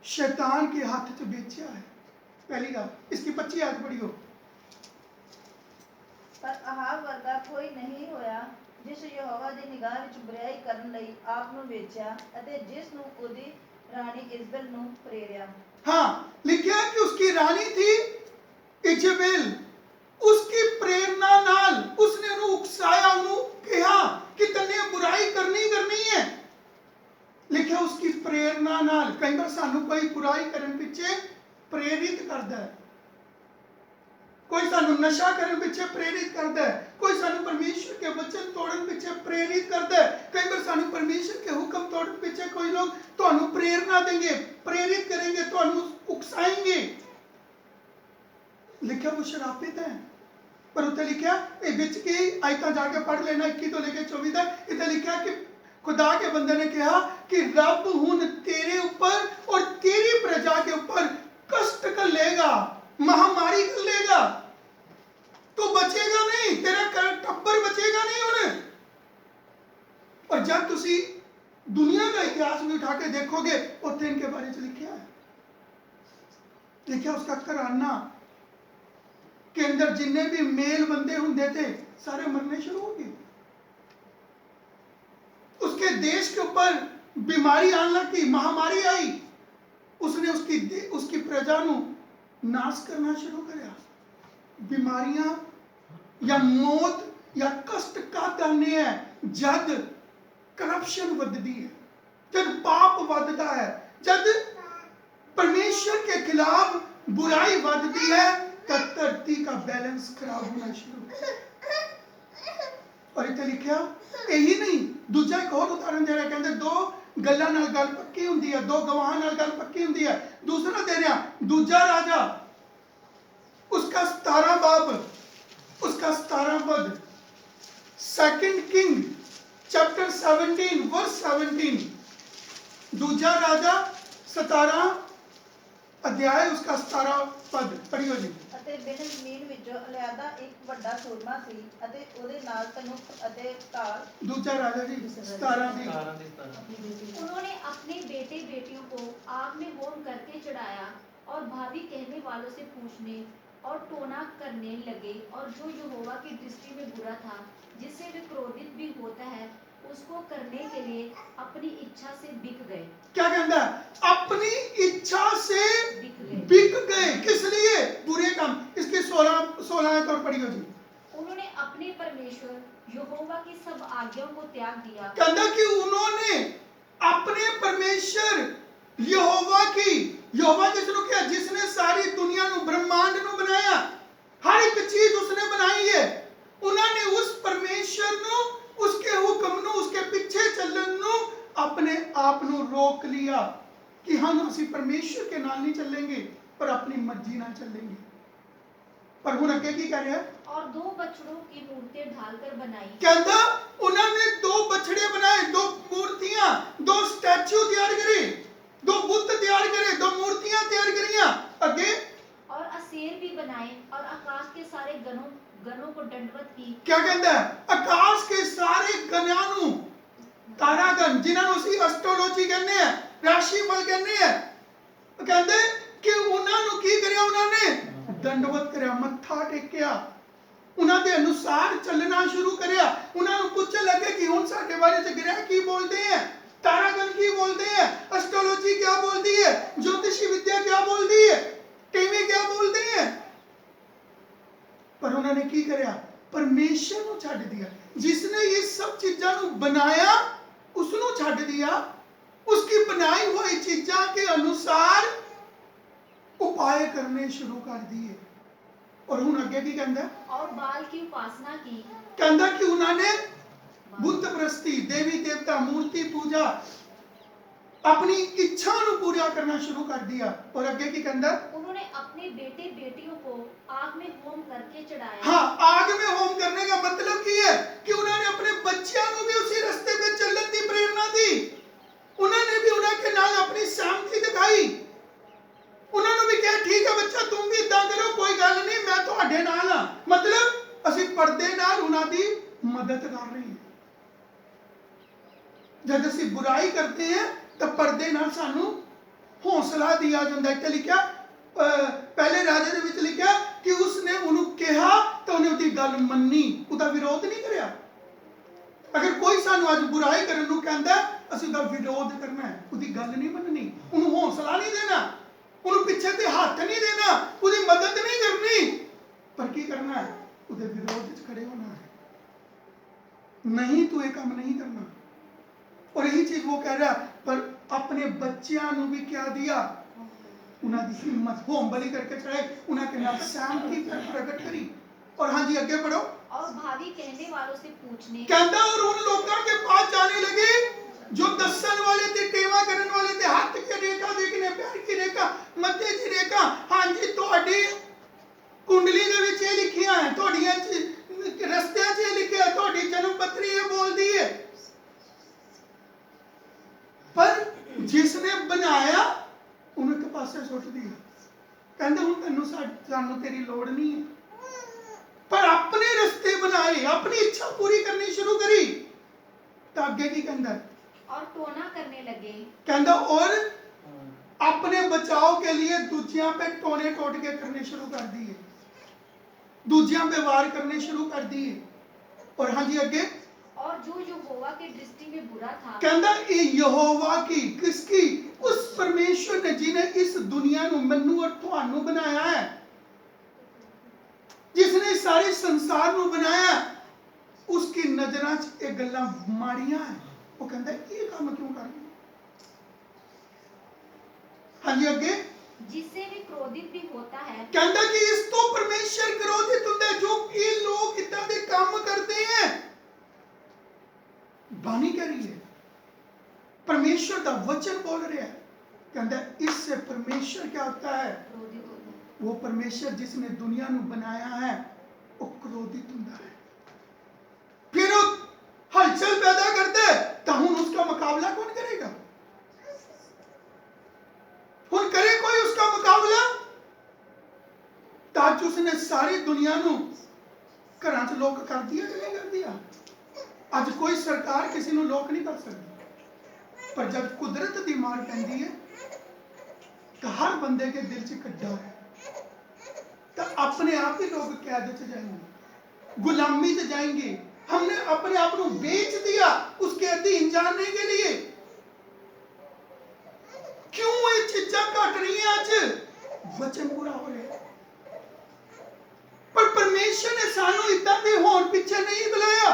शैतान के हाथ च बेचा है। पहली गल, इसकी 25 आयत पढ़ियो। पर अहाब वर्गा कोई नहीं होया जिस यहोवा दी निगाह विच बुराई करन लई आप नूं वेचिया अते जिस नूं ओदी रानी इजबेल नूं प्रेरिया। हाँ, लिखा कि उसकी रानी थी इजबेल, उसकी प्रेरणा नाल उसने उन्हें उकसाया, उन्हें कहा कि तन्ने बुराई करनी करनी है। लिखा उसकी प्रेरणा नाल। कई बार सानू कोई बुराई करन पिछे प्रेरित करता है, कोई सानू नशा करन पिछे प्रेरित करता है, कोई सानू परमेश्वर के वचन तोड़न पिछे प्रेरित करता है। कई बार सानू परमेश्वर के हुक्म तोड़न पिछे कोई लोग तुहानू प्रेरणा देंगे, प्रेरित करेंगे, तुहानू उकसाएंगे। लिखा वो शरापित है, पर उत्ते लिखा ये बिच की आयतां जाके पढ़ लेना 21 तो लेके 24 तक। इत्ते लिखा कि खुदा के बंदे ने कहा कि रब हुन तेरे ऊपर और तेरी प्रजा के ऊपर कष्ट कर लेगा, महामारी कर लेगा, तू बचेगा नहीं, तेरा टब्बर बचेगा नहीं उन्हें। और जब तुसी दुनिया का इतिहास भी उठा के देखोगे उत्थे इनके बारे में लिखा है, लिखा उसका घराना के अंदर जिन्ने भी मेल बंदे होंगे थे सारे मरने शुरू हो गए। उसके देश के ऊपर बीमारी आने लगी, महामारी आई, उसने उसकी प्रजा नु नाश करना शुरू किया। बीमारियां या मौत या कष्ट का दाने है जद करप्शन बढ़ती है, जब पाप बढ़ता है, जब परमेश्वर के खिलाफ बुराई बढ़ती है, तब धरती का बैलेंस खराब होना शुरू। और इतने लिखा यही नहीं, दूजा एक और उदाहरण दे रहा है, कहते दो गल्लां नाल गल पक्की हुंदी है, दो गवाहां नाल गल पक्की हुंदी है। दूसरा दे रहा दूजा राजा, उसका 17 बाब, उसका 17 पद, 2 किंग चैप्टर 17 वर्स 17। दूजा राजा 17 अध्याय उसका 17 पद पढ़ियो जी। ਅਤੇ ਬਿਨ ਜ਼ਮੀਨ ਵਿੱਚੋਂ ਅਲਿਆਦਾ ਇੱਕ ਵੱਡਾ ਸੂਰਮਾ ਸੀ ਅਤੇ ਉਹਦੇ ਨਾਲ ਧਨੁਖ ਅਤੇ ਢਾਲ। दूजा राजा जी 17 की। उन्होंने अपने बेटे बेटियों को आग में होम करके चढ़ाया और भावी कहने वालों से पूछने और टोना करने लगे, और जो यहोवा की दृष्टि में बुरा था, जिससे वे क्रोधित भी होता है, उसको करने के लिए अपनी इच्छा से बिक गए। क्या कहता है? अपनी इच्छा से बिक गए। बिक गए। किस लिए? बुरे काम। इसके 16 और पढ़ियो जी। उन्होंने अपने परमेश्वर यहोवा की सब आज्ञाओं को त्याग दिया। कहता कि उन्होंने अपने परमेश्वर यहोवा की, यहोवा किसनु किया? जिसने सारी दुनिया नु ब्रह्मांड नु बनाया, हर एक चीज उसने बनाई है। उन्होंने उस परमेश्वर नु, उसके हुक्म नु, उसके पीछे चलन नु अपने आप नु रोक लिया कि हम असी परमेश्वर के नाल नहीं चलेंगे पर अपनी मर्जी ना चलेंगे। पर हुन अगे की कर रहा है? और 2 बछड़ों की मूर्तियां ढालकर बनाई। कहता उन्होंने 2 बछड़े बनाए, 2 मूर्तियां, 2 स्टैच्यू तैयार करे, 2 बुत तैयार करे, 2 मूर्तियां तैयार करियां। अगे और असेर भी बनाए और आकाश के सारे गणों को दंडवत की। क्या कहता है? आकाश के सारे गणों नु, तारागण जिन्होंने उसी एस्ट्रोलॉजी कहने हैं, राशिफल कहने हैं, कहते कि उन्होंने की करया? उन्होंने दंडवत करया, मत्था टेकिया, उन्होंने अनुसार चलना शुरू करया। उन्होंने पूछने लगे कि हुण साडे बारे च ग्रह की बोलते हैं, तारागण की बोलते हैं, एस्ट्रोलॉजी क्या बोलती है, ज्योतिषी विद्या क्या बोलती है, टीवी क्या बोलते हैं। पर उन्होंने की करया? परमेश्वर को छड़ दिया। जिसने ये सब चीज़ों को बनाया उसको छड़ दिया, उसकी बनाई हुई चीज़ों के अनुसार उपाय करने शुरू कर दिए। और हुन अगे की कहंदा है? और बाल की उपासना की। कहंदा कि उन्होंने बुत प्रस्ती, देवी देवता, मूर्ति पूजा, अपनी इच्छा को पूरा करना शुरू कर दिया। और अगे की कहंदा? उन्होंने अपने बेटे बेटियों को आग में होम करके चढ़ाया। हाँ, आग में होम करने का मतलब की है कि उन्होंने अपने बच्चों को भी उसी रास्ते पे चलने की प्रेरणा दी। उन्होंने भी उनके नाल अपनी सहमति दिखाई। उन्होंने भी कहा ठीक है बच्चा, तुम भी इदा करो, कोई गल नहीं, मैं तुहाडे नाल हां। मतलब असी पर्दे नाल उन्हां दी मदद कर रहे हैं। जब असी बुराई करते हैं तो पर्दे नाल सानू हौसला दिया जाता है। लिखा पहले राजे दे विच लिखा कि उसने उन्होंने कहा तो उन्हें उसकी गल मन्नी, उसका विरोध नहीं करया। अगर कोई सानू अज बुराई करने को कहता असीं उसका विरोध करना है, उसकी गल नहीं मननी, उन्होंने हौसला नहीं देना, उन्होंने पीछे से हाथ नहीं देना, उसकी मदद नहीं करनी, पर की करना है? उसके विरोध च खड़े होना है। नहीं, तू ये काम नहीं करना। और यही चीज वो कह रहा, पर अपने बच्चों ਨੂੰ ਵੀ क्या दिया, उन्होंने दी हिम्मत होम बलि करके चढ़ाई, उन्होंने नाल सहमति प्रकट करी। और हाँ जी आगे पढ़ो। और भावी कहने वालों से पूछने, कहता और उन लोगों के पास जाने लगे जो दसन वाले थे, टेवा करने वाले थे, हाथ की रेखा देखने, पैर की रेखा, मथे की रेखा। हाँ जी ਤੁਹਾਡੀ ਕੁੰਡਲੀ ਦੇ ਵਿੱਚ ਇਹ ਲਿਖਿਆ ਹੈ, ਤੁਹਾਡੀਆਂ ਰਸਤਿਆਂ 'ਚ ਇਹ ਲਿਖਿਆ ਹੈ, ਤੁਹਾਡੀ ਜਨਮ ਪੱਤਰੀ ਇਹ ਬੋਲਦੀ ਹੈ। ਪਰ ਜਿਸਨੇ ਬਣਾਇਆ ਉਹਨੂੰ ਇੱਕ ਪਾਸੇ ਸੁੱਟ ਦਿਆ। ਕਹਿੰਦੇ ਹੁਣ ਤੈਨੂੰ ਸਾਨੂੰ ਤੇਰੀ ਲੋੜ ਨਹੀਂ ਹੈ। पर अपने रस्ते बनाए, अपनी इच्छा पूरी करनी शुरू करी। तो आगे की कहता है, और टोना करने लगे, कहता और अपने बचाव के लिए दूजियां पे टोने टोटके करने शुरू कर दिए, दूजियां पे वार करने शुरू कर दिए। और हाँ जी आगे, और जो यहोवा की दृष्टि में बुरा था, कहता ये यहोवा की, किसकी? उस परमेश्वर ने जिन्हें इस दुनिया को मनु और तुहानू बनाया है, जिसने सारे संसार को बनाया, उसकी नजरां च ये गल्लां माड़ियां है। वो कहता है ये काम क्यों कर रहे हो? हाँ जी आगे, जिससे वे क्रोधित भी होता है, कहता कि इस तो परमेश्वर क्रोधित होता है जो ये लोग इतना दे काम करते हैं। बानी कह रही है, परमेश्वर का वचन बोल रहा है। कहता है इससे परमेश्वर क्या होता है? क्रोधित होता है। वो परमेश्वर जिसने दुनिया को बनाया है वो क्रोधित होता है, फिर वो हलचल पैदा करता है। तो हुन उसका मुकाबला कौन करेगा? हुन करे कोई उसका मुकाबला? ताज उसने सारी दुनिया को घरां च लोक कर दिया कि नहीं कर दिया? आज कोई सरकार किसी को लोक नहीं कर सकती, पर जब कुदरत की मार पैंदी है तो हर बंदे के दिल च कड्डा है, तो अपने आप ही लोग कैद च जाएंगे, गुलामी च जाएंगे। हमने अपने आप को बेच दिया उसके अधीन जानने के लिए। क्यों ये चीजें घट रही हैं? आज वचन पूरा हो रहा है, पर परमेश्वर ने सानू इतना भी होने पीछे नहीं बुलाया।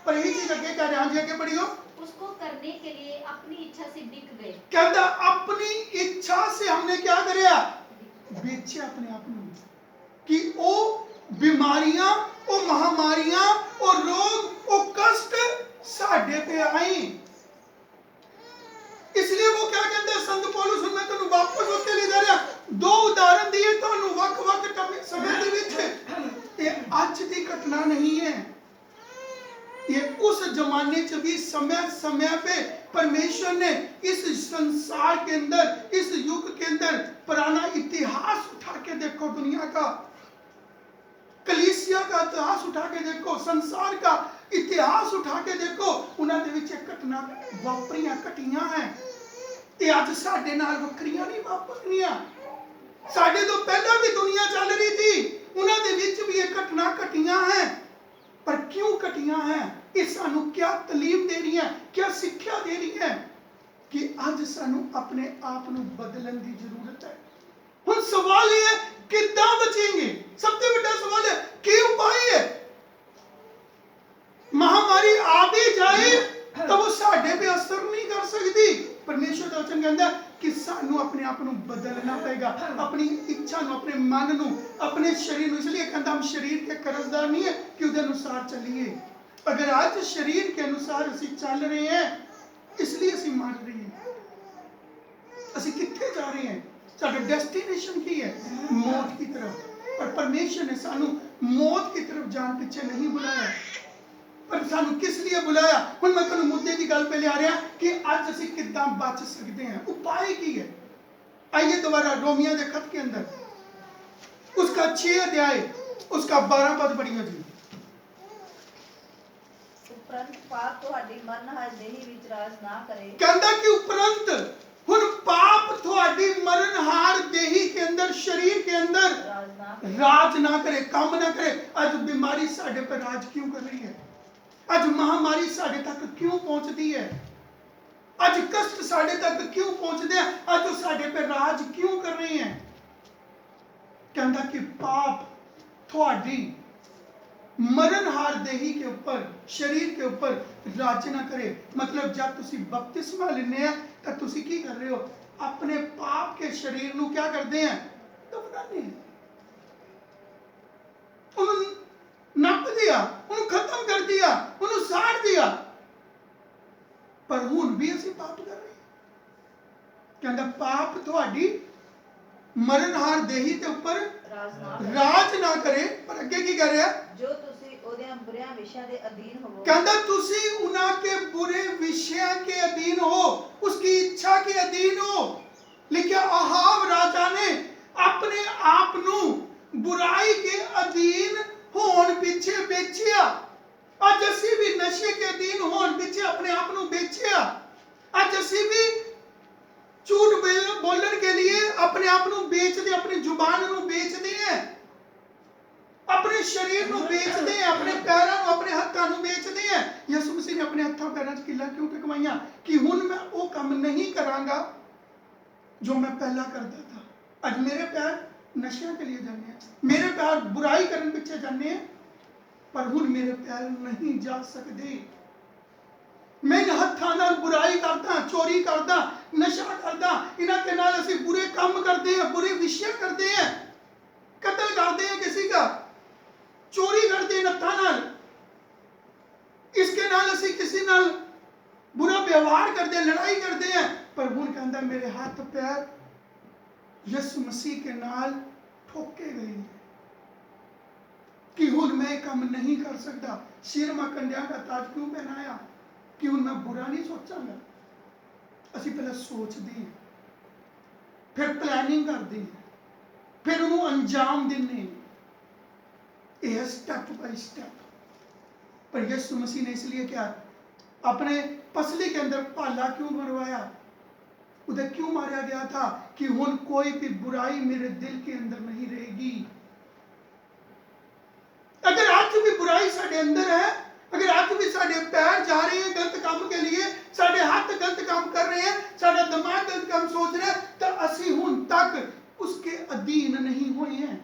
पर यही चीज आगे कह रहे हैं, आगे बढ़ियो। उसको करने के लिए अपनी इच्छा से बिक गए। कहता अपनी इच्छा से हमने क्या करया? बेचे अपने आप को, कि वो बीमारियां, वो महामारियां, वो रोग, वो कष्ट साढ़े पे आई। इसलिए वो क्या कहते हैं संत पौलुस, मैं तुम वापस होते ले जा रहा, दो उदाहरण दिए तुहानू वक-वक समय दे विच। ये आज की घटना नहीं है, ये उस जमाने च भी समय समय पे परमेश्वर ने इस संसार के अंदर, इस युग के अंदर पुराना इतिहास उठा के देखो, दुनिया का कलीसिया का इतिहास उठा के देखो, संसार का इतिहास उठा के देखो, उन्होंने विच घटना वापरियां घटियां हैं। ये अज साडे नाल वक्रियां नहीं वापरनियां, साडे तो पहला भी दुनिया चल रही थी, उन्होंने विच भी ये घटना घटियां हैं। पर क्यों घटियां हैं? ये सानू क्या तालीम दे रही है, क्या शिक्षा दे रही है? कि अज सानू अपने आप को बदलने की जरूरत है। हुण सवाल ये है किद्दां बचेंगे? सबसे बड़ा सवाल है कि उपाय है? महामारी आ भी जाए तो वो साडे पे असर नहीं कर सकती। परमेश्वर का वचन कहता है कि सानू अपने आप को बदलना पड़ेगा, अपनी इच्छा नु, अपने मन नु, अपने शरीर नु। इसलिए कहता हम शरीर के कर्जदार नहीं है कि उसके अनुसार चलिए। अगर आज शरीर के अनुसार असी चल रहे हैं, इसलिए असी मर रहे हैं। असी कित्थे जा रहे हैं? साडा डेस्टिनेशन की है? मौत की तरफ। पर परमेश्वर ने सानू मौत की तरफ जान पीछे नहीं बुलाया, पर सानू किस लिए बुलाया? हुण मैं तुहानू मुद्दे की गल पे ले आ रहा कि आज असी किद्दां बच सकते हैं, उपाय की है। आइए दोबारा रोमियो के खत के अंदर उसका 6 अध्याय उसका 12 पद पढ़ियो जी। उपरंत पाप तुहाडी मरणहार देही विच राज ना करे। कहता कि उपरंत हुण पाप तुहाडी मरणहार देही के अंदर, शरीर के अंदर राज ना करे, काम ना करे। आज बीमारी साडे पर राज क्यों कर रही है? आज महामारी साडे तक क्यों पहुंचती है? आज कष्ट साडे तक क्यों पहुंचते हैं? आज वो साडे पर राज क्यों कर रहे हैं? कहता कि पाप थोड़ी मरणहार देही के ऊपर, शरीर के ऊपर राज ना करे। मतलब जब तुसी बपतिस्मा लेने हैं तो तुसी की कर रहे हो, अपने पाप के शरीर नू क्या करते हैं, दफनाने हैं। उन्होंने नप दिया, उन्होंने खत्म कर दिया, उन्होंने साड़ दिया, पर हुण भी असी पाप कर रहे हैं। कहता पाप थोड़ी मरणहार देही के ऊपर राज ना करे, पर अगे की कर रहा है, ਜੋ ਤੁਸੀਂ ਉਹਦੀਆਂ ਬੁਰੀਆਂ ਵਿਸ਼ਿਆਂ ਦੇ ਅਧੀਨ ਹੋਵੋ। कहता तुसी उना के बुरे विषयों के अधीन हो, उसकी इच्छा के अधीन हो। लिखा अहाब राजा ने अपने आप नू बुराई के अधीन होने पीछे बेचिया। अज असी भी नशे के अधीन होने पीछे अपने आप नू बेचिया। अज असी भी झूठ बोलने के लिए अपने आप नू बेचते, अपनी जुबान नू बेचते हैं, अपने शरीर नू बेचते हैं, अपने पैरों नू, अपने हत्थों नू बेचते हैं। यसु मसीह ने अपने हत्थों पैरों च किला क्यों टकवाइयां कि हुण मैं वो काम नहीं करांगा जो मैं पहला करता था। अज मेरे पैर नशे के लिए जाने हैं, मेरे पैर बुराई करने पीछे जाने हैं, पर हुण मेरे पैर नहीं जा सकते। मैं इन हत्थां नाल बुराई करदा, चोरी करदा, नशा करदा, इन्हां के नाल असीं बुरे काम करते हैं, बुरे विषय करते हैं, कत्ल करते हैं किसी का, चोरी करते हैं हत्थां नाल, इसके नाल असीं किसी नाल बुरा व्यवहार करते हैं, लड़ाई करते हैं। पर हुण कहंदा मेरे हाथ पैर यसु मसीह के नाल ठोके गए हैं कि हुण मैं काम नहीं कर सकता। सिर में कंडिया का ताज क्यों पहनाया कि हुण मैं बुरा नहीं सोचांगा। असीं पहले सोचते हैं, फिर प्लैनिंग करते हैं, फिर उन्होंने अंजाम देने हैं। यह स्टेप बाय स्टेप। पर यीशु मसीह ने इसलिए क्या अपने पसली के अंदर भाला क्यों मरवाया, उधर क्यों मारा गया था कि हुण कोई भी बुराई मेरे दिल के अंदर नहीं रहेगी। अगर आज भी बुराई साडे अंदर है, अगर आज भी साडे पैर जा रहे हैं गलत काम के लिए, साडे हाथ गलत काम कर रहे हैं, साडा दिमाग गलत काम सोच रहे हैं, तो असी हुण तक उसके अधीन नहीं हुए हैं,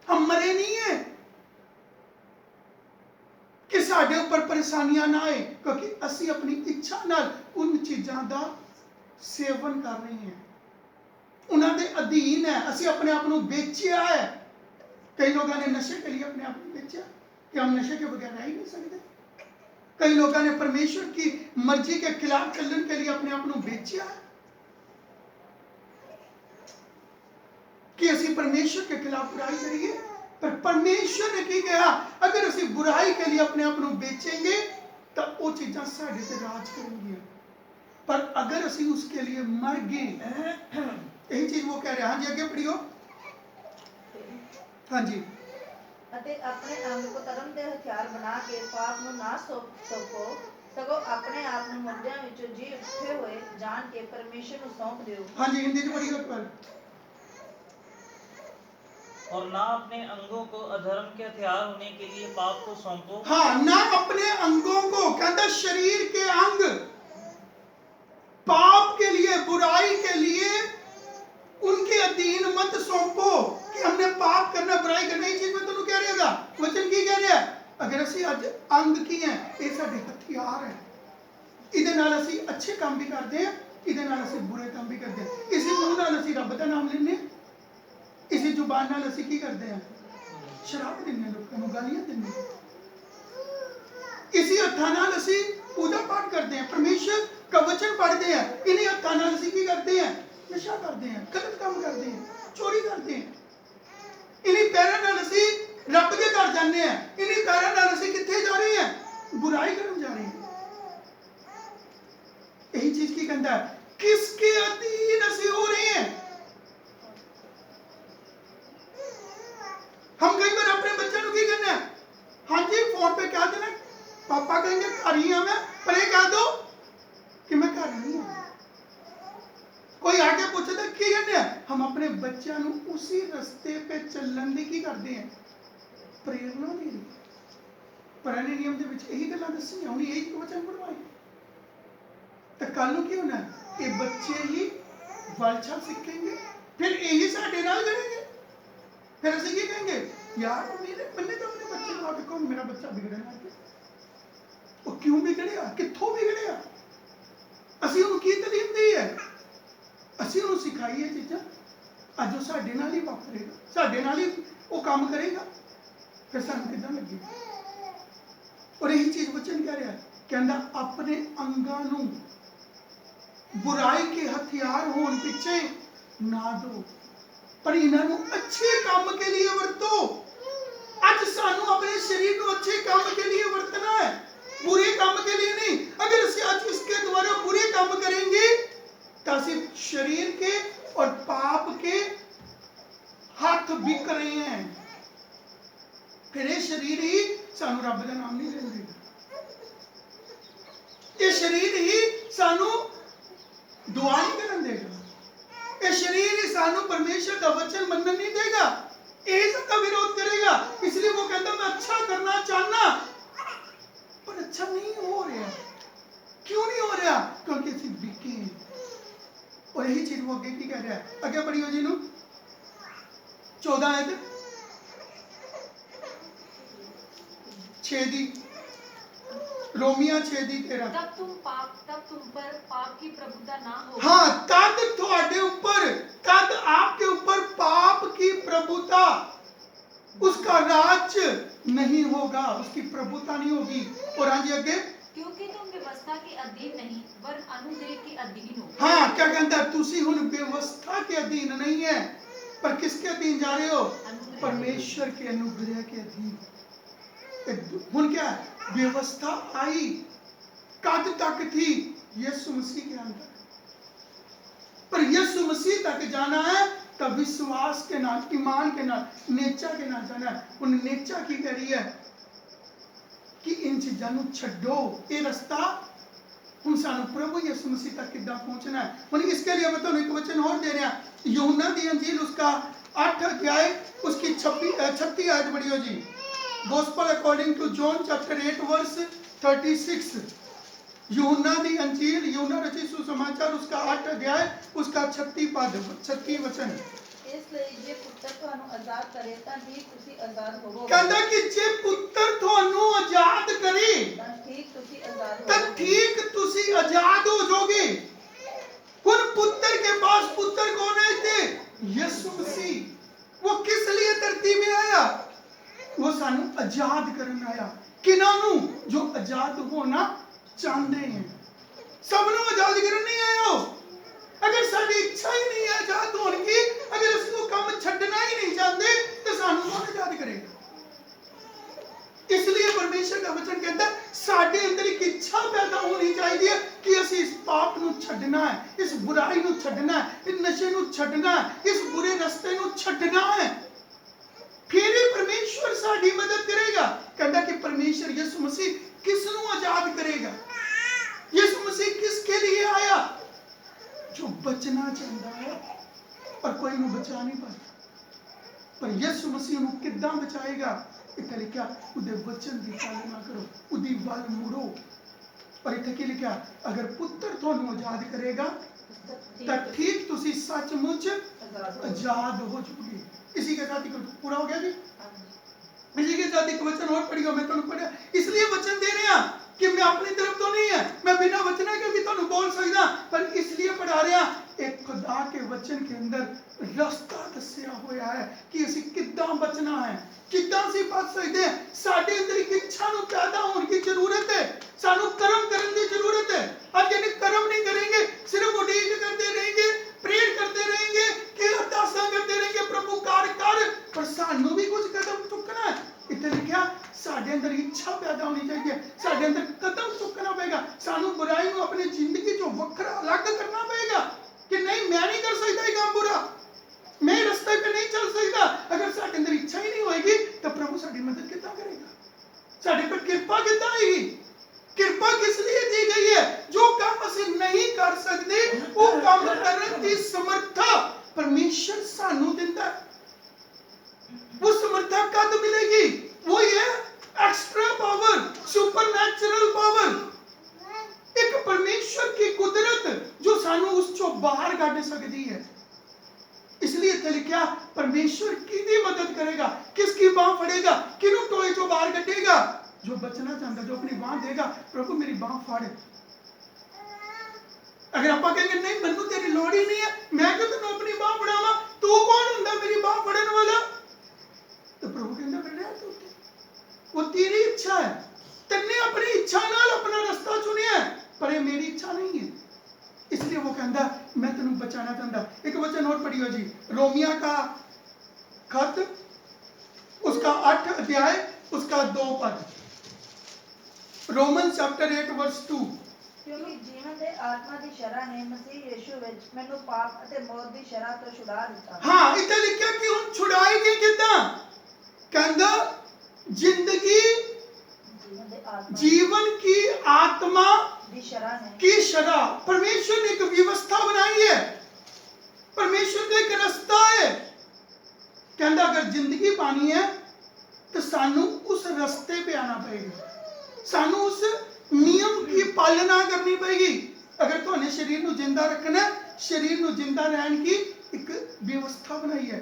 हम मरे नहीं है कि साडे ऊपर परेशानियां ना आए, क्योंकि असी अपनी इच्छा नाल उन चीज़ों का सेवन कर रहे हैं, उन्हां दे अधीन है। असी अपने आप को बेचिया है। कई लोगों ने नशे के लिए अपने आप को बेचा कि हम नशे के बगैर रह ही नहीं सकते। कई लोगों ने परमेश्वर की मर्जी के खिलाफ चलने के लिए अपने आप को बेचा है कि असी परमेश्वर के खिलाफ बुराई करिए। पर परमेश्वर ने की कहा, अगर असी बुराई के लिए अपने आप को बेचेंगे तो वो चीज़ां साडे ते राज करेंगी। पर अगर असी उसके लिए मर गए, यही चीज वो कह रहे हैं। हाँ जी आगे पढ़ियो। हाँ जी। ਅਤੇ ਆਪਣੇ ਅੰਗ ਕੋ ਧਰਮ ਦੇ ਹਥਿਆਰ ਬਣਾ ਕੇ ਪਾਪ ਨੂੰ ਨਾ ਸੌਂਪੋ, ਸਗੋਂ ਆਪਣੇ ਆਪ ਨੂੰ ਮੁਰਦਿਆਂ ਵਿੱਚੋਂ ਜੀ ਉੱਠੇ ਹੋਏ ਜਾਣ ਕੇ ਪਰਮੇਸ਼ਰ ਨੂੰ ਸੌਂਪ ਦਿਓ। हाँ जी हिंदी में पढ़ियो पर। और ना अपने अंगों को अधर्म के हथियार होने के लिए पाप को सौंपो। हाँ, ना अपने अंगों को, कहता शरीर के अंग पाप के लिए, बुराई के लिए उनके अधीन मत सौंपो कि हमने पाप करना, बुराई करना। ये चीज में तुम कह रहेगा वचन की कह रहा है, अगर असी अज अंग की हैं, ये साडे हथियार है, इहदे नाल असी अच्छे काम भी करते हैं, इहदे नाल असी बुरे काम भी करते हैं। इसी मुंह नाल असी रब दा नाम लेने, इसी जुबान नाल असी की करते हैं, शराब देने, लोगों को गालियां देने। इसी हत्थां नाल असी पूजा पाठ करते हैं, परमेश्वर का वचन पढ़ते हैं। इन्हीं हत्थां नाल असी की करते हैं, नशा करते हैं, गलत काम करते हैं, चोरी करते हैं। इन्हीं पैरों नाल असी रब दे घर जाते हैं, इन्हीं पैरों नाल असी कित्थे जा रहे हैं, बुराई करने जा रहे हैं। यही चीज की कहता है, किसके अधीन असी हो रहे हैं। हम कई बार अपने बच्चों को की करना है, हाँ जी फोन पे कह देना, पापा कहेंगे घर ही हूं मैं, पर ये कह दो कि मैं घर नहीं हूं। कोई आके पूछता की करना है, हम अपने बच्चों को उसी रास्ते पे चलने की करते हैं, प्रेरणा दे रही। पुराने नियम के विच यही गल्लां दस्सियां, हुण यही वचन पढ़वाए, तो कल नूं की होना है, ये बच्चे ही वल छल सीखेंगे, फिर यही साडे नाल करेंगे। फिर असीं की कहेंगे, यार मेरे मैंने तो अपने बच्चे को देखो मेरा बच्चा बिगड़न लग गया, वो क्यों बिगड़िया, कित्थों बिगड़िया, ਅਸੀਂ ਉਹਨੂੰ ਕੀ ਤਾਲੀਮ ਦੀ ਹੈ, ਅਸੀਂ ਉਹਨੂੰ ਸਿਖਾਈਏ ਚੀਜ਼ਾਂ, ਅੱਜ ਉਹ ਸਾਡੇ ਨਾਲ ਹੀ ਵਾਪਰੇਗਾ, ਸਾਡੇ ਨਾਲ ਹੀ ਉਹ ਕੰਮ ਕਰੇਗਾ, ਫਿਰ ਸਾਨੂੰ ਕਿੱਦਾਂ ਲੱਗੇਗਾ। ਔਰ ਇਹੀ ਚੀਜ਼ ਵਚਨ ਕਹਿ ਰਿਹਾ, ਕਹਿੰਦਾ ਆਪਣੇ ਅੰਗਾਂ ਨੂੰ ਬੁਰਾਈ ਕੇ ਹਥਿਆਰ ਹੋਣ ਪਿੱਛੇ ਨਾ ਦੋ, ਪਰ ਇਹਨਾਂ ਨੂੰ ਅੱਛੇ ਕੰਮ के लिए ਵਰਤੋ। ਅੱਜ ਸਾਨੂੰ ਆਪਣੇ शरीर को अच्छे काम के लिए ਵਰਤਣਾ है, बुरे काम के लिए नहीं। अगर आज इसके द्वारा बुरे काम करेंगे तो सिर्फ शरीर के और पाप के हाथ बिक रहे हैं, फिर ये शरीर ही सानू रब का नाम नहीं लेंगे, ये शरीर ही सानू दुआ नहीं करन देगा, ये शरीर ही सानू परमेश्वर का वचन मनन नहीं देगा, यही सबका विरोध करेगा। इसलिए वो कहता मैं अच्छा करना चाहना पर अच्छा नहीं हो रहा। क्यों नहीं हो रहा? क्योंकि असि बिके हैं। और यही चीज वो आगे की कह रहा है, आगे पढ़ियो जी नू 14 आयत 6 दी, रोमिया 6 दी 13। तब तुम पर पाप की प्रभुता ना हो। हाँ, तद थोड़े ऊपर, तद आपके ऊपर पाप की प्रभुता, उसका राज नहीं होगा, उसकी प्रभुता नहीं होगी। और आज आगे, क्योंकि तुम व्यवस्था के अधीन नहीं वरन अनुग्रह के अधीन हो। हाँ क्या कहता है, तुसी हुन व्यवस्था के अधीन नहीं है, पर किसके अधीन जा रहे हो? परमेश्वर के अनुग्रह के अधीन। हुन क्या है? व्यवस्था आई कद तक थी? यीशु मसीह के अंदर, पर यीशु मसीह तक जाना है तब विश्वास के नाल, ईमान के नाल, नेचा के नाल जाना है। उन नेचा की कह रही है कि इन चीज़ों को छड्डो, ये रास्ता हम सानू प्रभु यीशु मसीह तक किद्दां पहुंचना है। हुन इसके लिए मैं तुहानू एक वचन और दे रहा, यूहन्ना दी अंजील उसका 8 अध्याय उसकी 36 आयत पढ़ियो जी। Gospel according to John chapter 8 verse 36। यूहन्ना दी अंजील, यूहन्ना रचित सुसमाचार उसका 8 अध्याय उसका 36 वचन। इसलिए जे पुत्र ਤੁਹਾਨੂੰ ਆਜ਼ਾਦ ਕਰੇ ਤਾਂ ਠੀਕ ਤੁਸੀਂ ਆਜ਼ਾਦ ਹੋਵੋਗੇ। ਕਹਿੰਦਾ ਕਿ ਜੇ ਪੁੱਤਰ ਤੁਹਾਨੂੰ ਆਜ਼ਾਦ ਕਰੇ ਤਾਂ ਠੀਕ ਤੁਸੀਂ ਆਜ਼ਾਦ ਤਾਂ ਹੋਵੋਗੇ। ठीक तुसी आजाद हो जाओगे। उन पुत्र के पास पुत्र कौन है थे? यीशु मसीह। वो किस लिए धरती में आया? वो सानू आजाद करने आया। किन्हां जो आजाद होना चाहते हैं, सबनों आजाद करने नहीं आया हो। अगर साडी इच्छा ही नहीं है आजाद होने की, अगर उसको काम छड्डना ही नहीं चाहते तो सानू कौन आजाद करेगा? इसलिए परमेश्वर का वचन कहता है साडे अंदर एक इच्छा पैदा होनी चाहिए कि असी इस पाप नू छड्डना है, इस बुराई नू छड्डना है, इस नशे नू छड्डना है, इस बुरे रास्ते नू छड्डना है, फिर ही परमेश्वर साडी मदद करेगा। कहता कि परमेश्वर यीशु मसीह किस नू आजाद करेगा? यीशु मसीह किसके लिए आया? जो बचना चाहता है पर कोई नू बचा नहीं पाता। पर यीशु मसीह नू किद्दां बचाएगा? इत्थे लिखा उदे वचन की पालना करो, उदी वल मुड़ो। और इत्थे की लिखा अगर पुत्र तुहानू आजाद करेगा तो ठीक तुसी सचमुच आजाद हो जाओगे। इसी के साथ पूरा हो गया जी। इसी के साथ एक वचन और पढ़ियो, मैं तुहानू पढ़िया इसलिए वचन दे रहा कि मैं अपनी तरफ तो नहीं है, मैं बिना वचना के भी तुहानू बोल सकदा, पर इसलिए पढ़ा रहा एक खुदा के वचन के अंदर रास्ता दस्या होया है कि असी किद्दां बचना है, किद्दां असी बच सकते हैं। साडे अंदर एक इच्छा नू पैदा होने की जरूरत है, सानू कर्म करने की जरूरत है। अब यदि कर्म नहीं करेंगे, सिर्फ उड़ीक करते रहेंगे, प्रेयर करते रहेंगे, कि अरदासां करते रहेंगे प्रभु कार्य कर, पर सानू भी कुछ कदम चुकना है। इत्थे लिखा साडे अंदर इच्छा पैदा होनी चाहिए, साडे अंदर कदम चुकना पड़ेगा, सानू बुराई को अपनी जिंदगी चो वखरा अलग करना पड़ेगा कि नहीं मैं नहीं कर सकता ये काम बुरा, मैं रास्ते पे नहीं चल सकता। अगर साडे अंदर इच्छा ही नहीं होगी तो प्रभु साडी मदद कितना करेगा? साडे पर कृपा कितना आएगी? कृपा किस लिए दी गई है? जो काम असी नहीं कर सकते वो काम करने की समर्था परमेश्वर सानू दिंदा है। वो समर्था कद मिलेगी? वो ये एक्स्ट्रा पावर, सुपरनैचुरल पावर, एक परमेश्वर की कुदरत जो सानू उस चो बाहर कढ सकती है। इसलिए इत्थे लिखा परमेश्वर किहदी मदद करेगा, किसकी बांह फड़ेगा, किनू टोए चो बाहर कढेगा। जो बचना चाहता, जो अपनी बांह देगा, प्रभु मेरी बांह फड़। अगर आप कहेंगे नहीं मैनू तेरी लोड़ ही नहीं है, मैं क्यों तेन अपनी बांह फड़ावा, तू कौन हुंदा मेरी बांह फड़न वाला, तो प्रभु कहंदा बेटा तू वो तेरी इच्छा है, तन्ने अपनी इच्छा नाल अपना रास्ता चुनिया, पर ये मेरी इच्छा नहीं है। इसलिए वो कहता मैं तेन बचाना चाहता। एक वचन और पढ़ियो जी, रोमिया का खत उसका 8 अध्याय उसका 2 पद, रोमन चैप्टर 8 वर्स 2। ਕਿਉਂਕਿ ਜੀਵਨ ਦੇ ਆਤਮਾ ਦੀ ਸ਼ਰ੍ਹਾ ਨੇ ਮਸੀਹ ਯਿਸੂ ਵਿੱਚ ਮੈਨੂੰ ਪਾਪ ਅਤੇ ਮੌਤ ਦੀ ਸ਼ਰ੍ਹਾ ਤੋਂ ਛੁਡਾ ਦਿੱਤਾ। हाँ इतना लिखा कि हम छुड़ाएंगे कितना, कहता जिंदगी ਜੀਵਨ ਦੇ ਆਤਮਾ जीवन की आत्मा ਦੀ ਸ਼ਰ੍ਹਾ ने की शराह, परमेश्वर ने एक व्यवस्था बनाई है, परमेश्वर का एक रास्ता है। कहता अगर जिंदगी पानी है तो सानू उस रास्ते पे आना पड़ेगा, सानू उस नियम की पालना करनी पड़ेगी। अगर तुहाने शरीर नू जिंदा रखना है, शरीर नू जिंदा रहने की एक व्यवस्था बनाई है।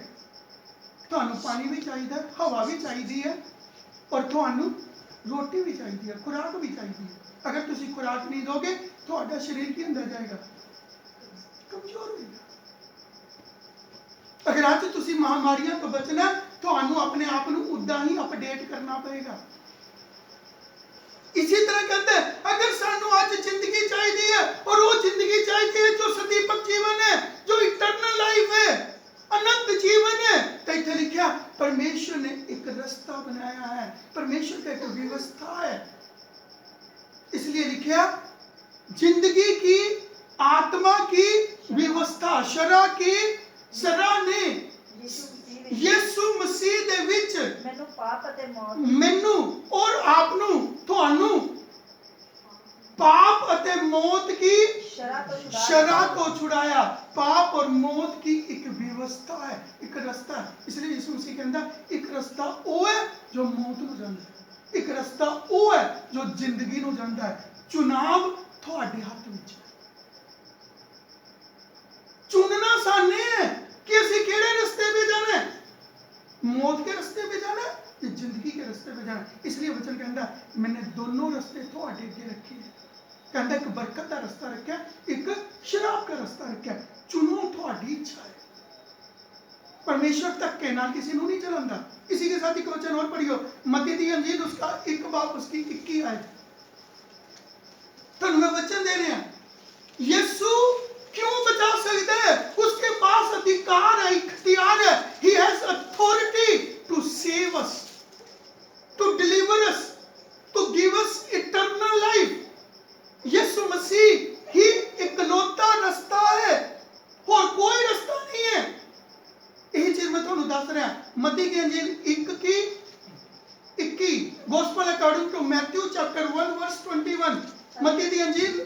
तुहानू पानी भी चाहिए, हवा भी चाहिए है, और तुहानू रोटी भी चाहिए है, खुराक भी चाहिए है। अगर तुसी खुराक नहीं दोगे तुहाडा शरीर की अंदर जाएगा, कमजोर होगा। अगर आज तुसी महामारियां तो बचना, तुहानू अपने आप नू उदा ही अपडेट करना पड़ेगा। इसी तरह कहते हैं अगर सानू आज जिंदगी चाहिए है, और वो जिंदगी चाहिए है जो सदीपक जीवन है, जो इटर्नल लाइफ है, अनंत जीवन है, तो इतना लिखा परमेश्वर ने एक रास्ता बनाया है, परमेश्वर का एक व्यवस्था है। इसलिए लिखा जिंदगी की आत्मा की व्यवस्था, शरा ने यीशु मसीह दे विच ਮੈਨੂੰ ਪਾਪ ਅਤੇ ਮੌਤ मैनू और आपनू तुहानू पाप अते मौत की ਸ਼ਰ੍ਹਾ ਤੋਂ ਛੁਡਾ शरह को छुड़ाया। पाप और मौत की एक व्यवस्था है, एक रास्ता है। इसलिए यीशु मसीह कहता एक रास्ता वो है जो मौत नू जांदा है, एक रास्ता वो है जो जिंदगी नू जांदा है। चुनाव तुहाडे हाथ विच है, चुनना साने है कि असीं किहड़े रास्ते पे जाना है, मौत के रास्ते पे जाना है या जिंदगी के रास्ते पे जाना है। इसलिए वचन कहता मैंने दोनों रास्ते तुहाडे अगे रखे हैं। कहता एक बरकत का रास्ता रखा, एक शराब का रास्ता रखा, चुनो तुहाडी इच्छा है। परमेश्वर धक्के नाल किसी नूं नहीं चलांदा। इसी के साथ एक वचन और पढ़ियो, मत्ती दी अंजील उसका 1 बाब उसकी 21 आयत। तुहानूं मैं वचन दे रहा, यीशु क्यों बचा सकता है, उसके पास अधिकार है, इख्तियार है। He has authority to save us, to deliver us, to give us eternal life. यीशु मसीह ही इकलौता रास्ता है, और कोई रास्ता नहीं है। यही चीज मैं तुहानूं दस रहा। मत्ती की अंजील 1 की 21, Gospel according to Matthew chapter 1 verse 21। मत्ती दी अंजील,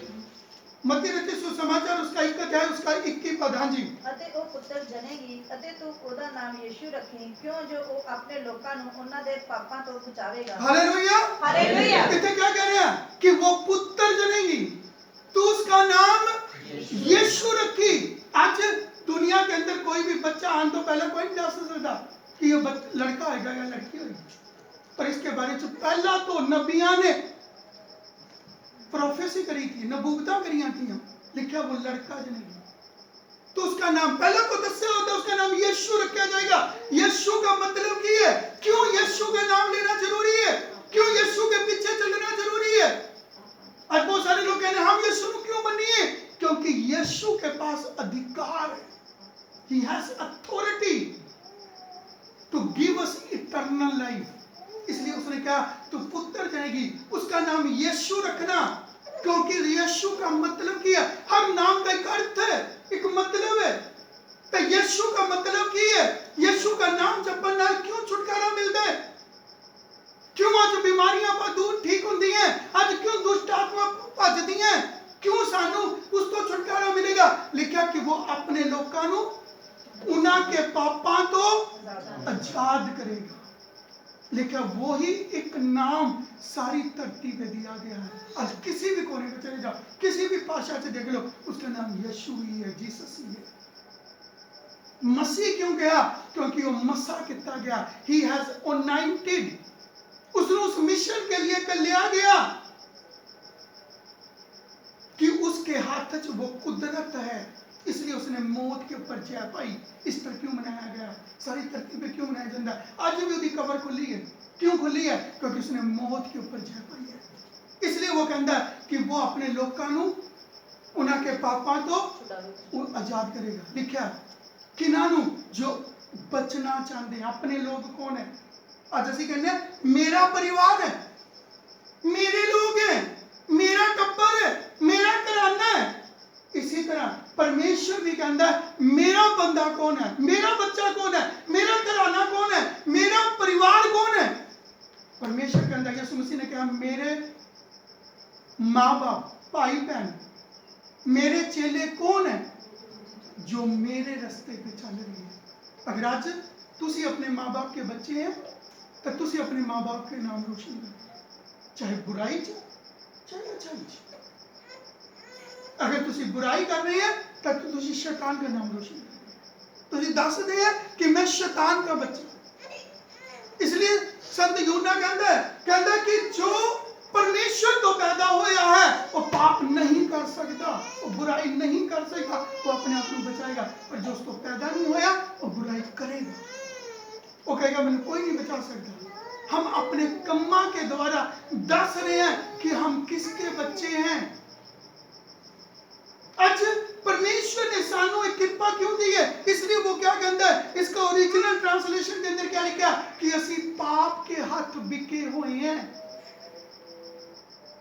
मत्ती रचित सुसमाचार उसका 1 अध्याय उसका 21 पद। हाँ जी। ਅਤੇ ਉਹ ਪੁੱਤਰ ਜਨੇਗੀ ਅਤੇ ਤੂੰ ਉਹਦਾ ਨਾਮ ਯਿਸੂ ਰੱਖੀ, ਕਿਉਂ ਜੋ ਉਹ ਆਪਣੇ ਲੋਕਾਂ ਨੂੰ ਉਹਨਾਂ ਦੇ ਪਾਪਾਂ ਤੋਂ ਬਚਾਵੇਗਾ। Hallelujah, hallelujah. इतने क्या कह रहे हैं कि वो पुत्र जनेगी, तो उसका नाम यीशु रखी। आज दुनिया के अंदर कोई भी बच्चा आने तो पहले कोई नहीं जान सकता कि ये लड़का होगा या लड़की होगी, पर इसके बारे में पहला तो नबियां ने प्रोफेसी करी थी, नबूवतां करियां थी, लिखा वो लड़का जनेगी, तो उसका नाम पहले तो दस्या होता है, उसका नाम यीशु रखा जाएगा। यीशु का मतलब की है, क्यों यीशु का नाम लेना जरूरी है, क्यों यीशु के पीछे चलना जरूरी है। आज बहुत सारे लोग कहते हैं हम यीशु को क्यों बनिए, क्योंकि यीशु के पास अधिकार है, he has authority to give us eternal life। इसलिए उसने कहा तू पुत्र जनेगी, उसका नाम यीशु रखना, क्योंकि यीशु का मतलब क्या है, हर नाम का एक अर्थ है, एक मतलब है। तो यीशु का मतलब क्या है, यीशु का नाम जपन नाल क्यों छुटकारा मिलता है, क्यों आज बीमारियां दूर ठीक होंदी हैं, आज क्यों दुष्ट आत्मा भजदी हैं, क्यों सानू उस तो छुटकारा मिलेगा। लिखा कि वो अपने लोकां नू उन्हां के पापां तो आजाद करेगा। लिखा वो ही एक नाम सारी धरती पे दिया गया है। आज किसी भी कोने पे चले जाओ, किसी भी भाषा से देख लो, उसका नाम यीशु ही है, जीसस ही है। मसीह क्यों गया? क्योंकि वो मसा किया गया। ही हैज अनॉइंटेड, उसने उस मिशन के लिए लिया गया कि उसके हाथ च वो कुदरत है, इसलिए उसने मौत के ऊपर जय पाई। इस पर क्यों मनाया गया? सारी धरती पे क्यों मनाया जाता है? आज भी उसकी कबर खुली है। क्यों खुली है? क्योंकि उसने मौत के ऊपर जय पाई है। इसलिए वो कहता है कि वो अपने लोगों को उनके पापां तो वो आजाद करेगा। लिखा किनानू जो बचना चाहते हैं। अपने लोग कौन है? आज असी कहने मेरा परिवार है, मेरे लोग हैं, मेरा टब्बर है, मेरा घराना है। इसी तरह परमेश्वर भी कहता है मेरा बंदा कौन है, मेरा बच्चा कौन है, मेरा घराना कौन है, मेरा परिवार कौन है। परमेश्वर कहता है, यीशु मसीह ने कहा मेरे माँ बाप, भाई बहन, मेरे चेले कौन है? जो मेरे रास्ते पे चल रही है। अगर आज तुसी अपने माँ बाप के बच्चे हैं तो तुसी अपने माँ बाप के नाम रोशन करो, चाहे बुराई चाहे अच्छाई। अगर तुसी बुराई कर रहे हैं तो तुसी शैतान का नाम रोशन करो। तुसी दस दे है कि मैं शैतान का बच्चा। इसलिए संत यूहन्ना कहता है कि जो परमेश्वर तो पैदा होया है वो पाप नहीं कर सकता, वो बुराई नहीं कर सकता, वो अपने आप को बचाएगा। पर जो उसको पैदा नहीं होया वो बुराई करेगा, वो कहेगा मैंने कोई नहीं बचा सकता। हम अपने कम्मा के द्वारा दस रहे हैं कि हम किसके बच्चे हैं। आज परमेश्वर ने सानू एक कृपा क्यों दी है? इसलिए वो क्या कहता है, इसका ओरिजिनल ट्रांसलेशन के अंदर क्या लिखा कि असी पाप के हाथ बिके हुए हैं।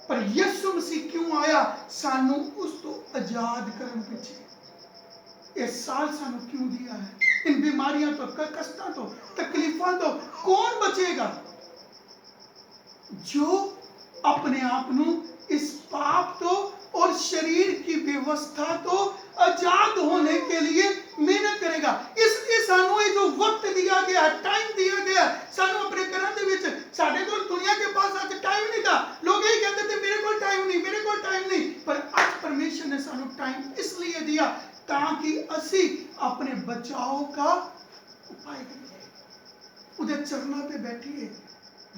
पर यीशु मसीह क्यों आया? सानू उस तो आजाद करने पीछे। ये साल सानू क्यों दिया है? इन बीमारियां तो, कष्टों तो, तकलीफों तो कौन बचेगा? जो अपने आप नू इस पाप तो और शरीर की व्यवस्था तो आजाद होने के लिए मेहनत करेगा। इसलिए सानू ये जो वक्त दिया गया, टाइम दिया गया, सानू अपने घरों के विच, साडे कोल दुनिया के पास आज टाइम नहीं था। लोग यही कहते थे मेरे कोल टाइम नहीं, मेरे कोल टाइम नहीं। पर आज परमेश्वर ने सानू टाइम इसलिए दिया ताकि असी अपने बचाव का उपाय करिए, उधर चरणों पे बैठिए,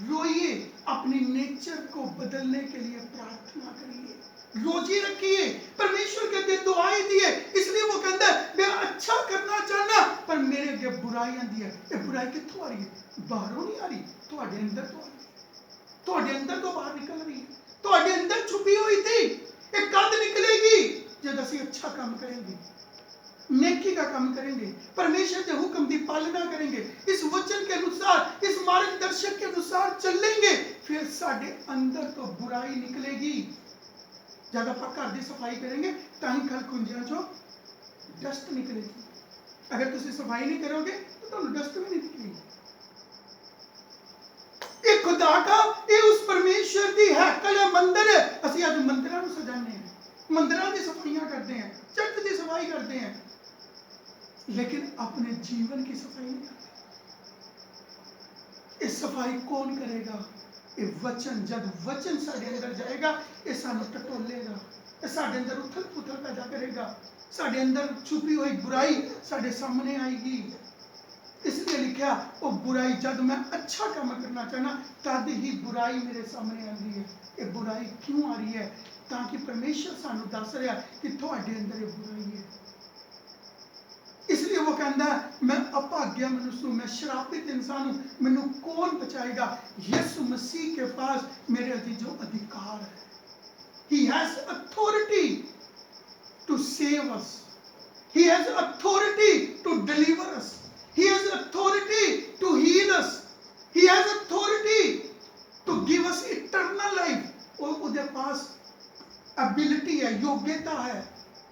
रोइए, अपनी नेचर को बदलने के लिए प्रार्थना करिए, रोजी रखिए, परमेश्वर के आगे दुआएं दिए। इसलिए वो कहता है मैं अच्छा करना चाहना पर मेरे आगे बुराइयां दी है। ये बुराई कित्थों आ रही है? बाहरों नहीं आ रही, तुम्हारे अंदर तो आ रही है, तुम्हारे अंदर तो बाहर निकल रही है, तुम्हारे अंदर छुपी हुई थी। एक कद निकलेगी जब ਅਸੀਂ अच्छा काम करेंगे, नेकी का काम करेंगे, परमेश्वर के हुक्म की पालना करेंगे, इस वचन के अनुसार, इस मार्गदर्शक के अनुसार चलेंगे, फिर साडे अंदर तो बुराई निकलेगी। जब आप घर की सफाई करेंगे ताही घर कुंजियां चो डस्ट निकलेगी। अगर तुम सफाई नहीं करोगे तो तुम डस्ट भी नहीं निकलेगी। ये खुदा का, ये उस परमेश्वर की हैकल है, मंदिर है। असि आज मंदिरों को सजाने हैं, मंदिरों की सफाइयां करते हैं, चर्च की सफाई करते हैं, लेकिन अपने जीवन की सफाई नहीं करते। इस सफाई कौन करेगा? ये वचन, जब वचन साडे अंदर जाएगा ये सानू टटोलेगा, ये साडे अंदर उथल पुथल पैदा करेगा, साडे अंदर छुपी हुई बुराई साडे सामने आएगी। इसलिए लिखा वो बुराई, जब मैं अच्छा काम करना चाहना तद ही बुराई मेरे सामने आती है। ये बुराई क्यों आ रही है? ताकि परमेश्वर सानू दस रहा कि तुहाडे अंदर ये बुराई है। इसलिए वो कहता है मैं अभाग्या मनुष्य हूं, मैं श्रापित इंसान हूं, मैनू कौन बचाएगा? यीशु मसीह के पास मेरे अधीन अधिकार है। He has authority to save us. He has authority to deliver us. He has authority to heal us. He has authority to give us eternal life. और उसके पास एबिलिटी है, योग्यता है,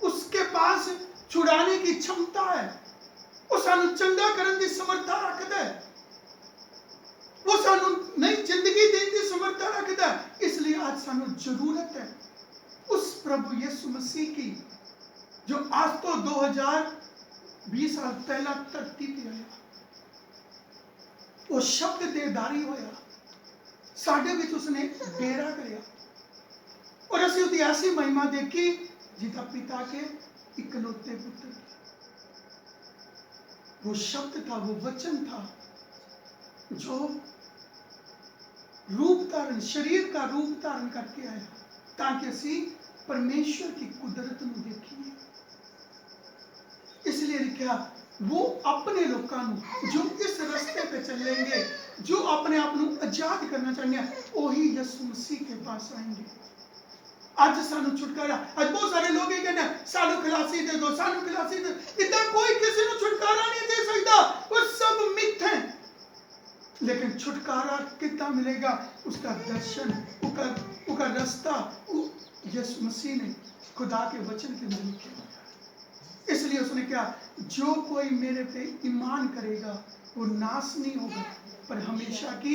उसके पास छुड़ाने की क्षमता है, वो सानू चंगा करने की समर्था रखता है, वो सानू नई जिंदगी देने की समर्था रखता है। इसलिए आज सानू जरूरत है उस प्रभु यीशु मसीह की जो आज तो 2020 साल पहला धरती पे आया, वो शब्द देहधारी होया, साडे विच उसने डेरा करया और असीं उसदी ऐसी महिमा देखी जिदा पिता के इकलौते पुत्र। वो शब्द था, वो वचन था जो रूप धारण, शरीर का रूप धारण करके आया ताकि असी परमेश्वर की कुदरत ਨੂੰ देखिए। इसलिए लिखा वो अपने लोगों ਨੂੰ जो इस रास्ते पे चलेंगे, जो अपने आप ਨੂੰ आजाद करना चाहते हैं, वही यीशु मसीह के पास आएंगे। आज सानू छुटकारा, आज बहुत सारे लोग ये कहते हैं सानू खलासी दे दो, सानू खलासी दे, इतना कोई किसी को छुटकारा नहीं दे सकता, वो सब मिथ है। लेकिन छुटकारा कितना मिलेगा, उसका दर्शन, उसका रास्ता यीशु मसीह ने खुदा के वचन के अंदर लिखा। इसलिए उसने कहा जो कोई मेरे पे ईमान करेगा वो नाश नहीं होगा पर हमेशा की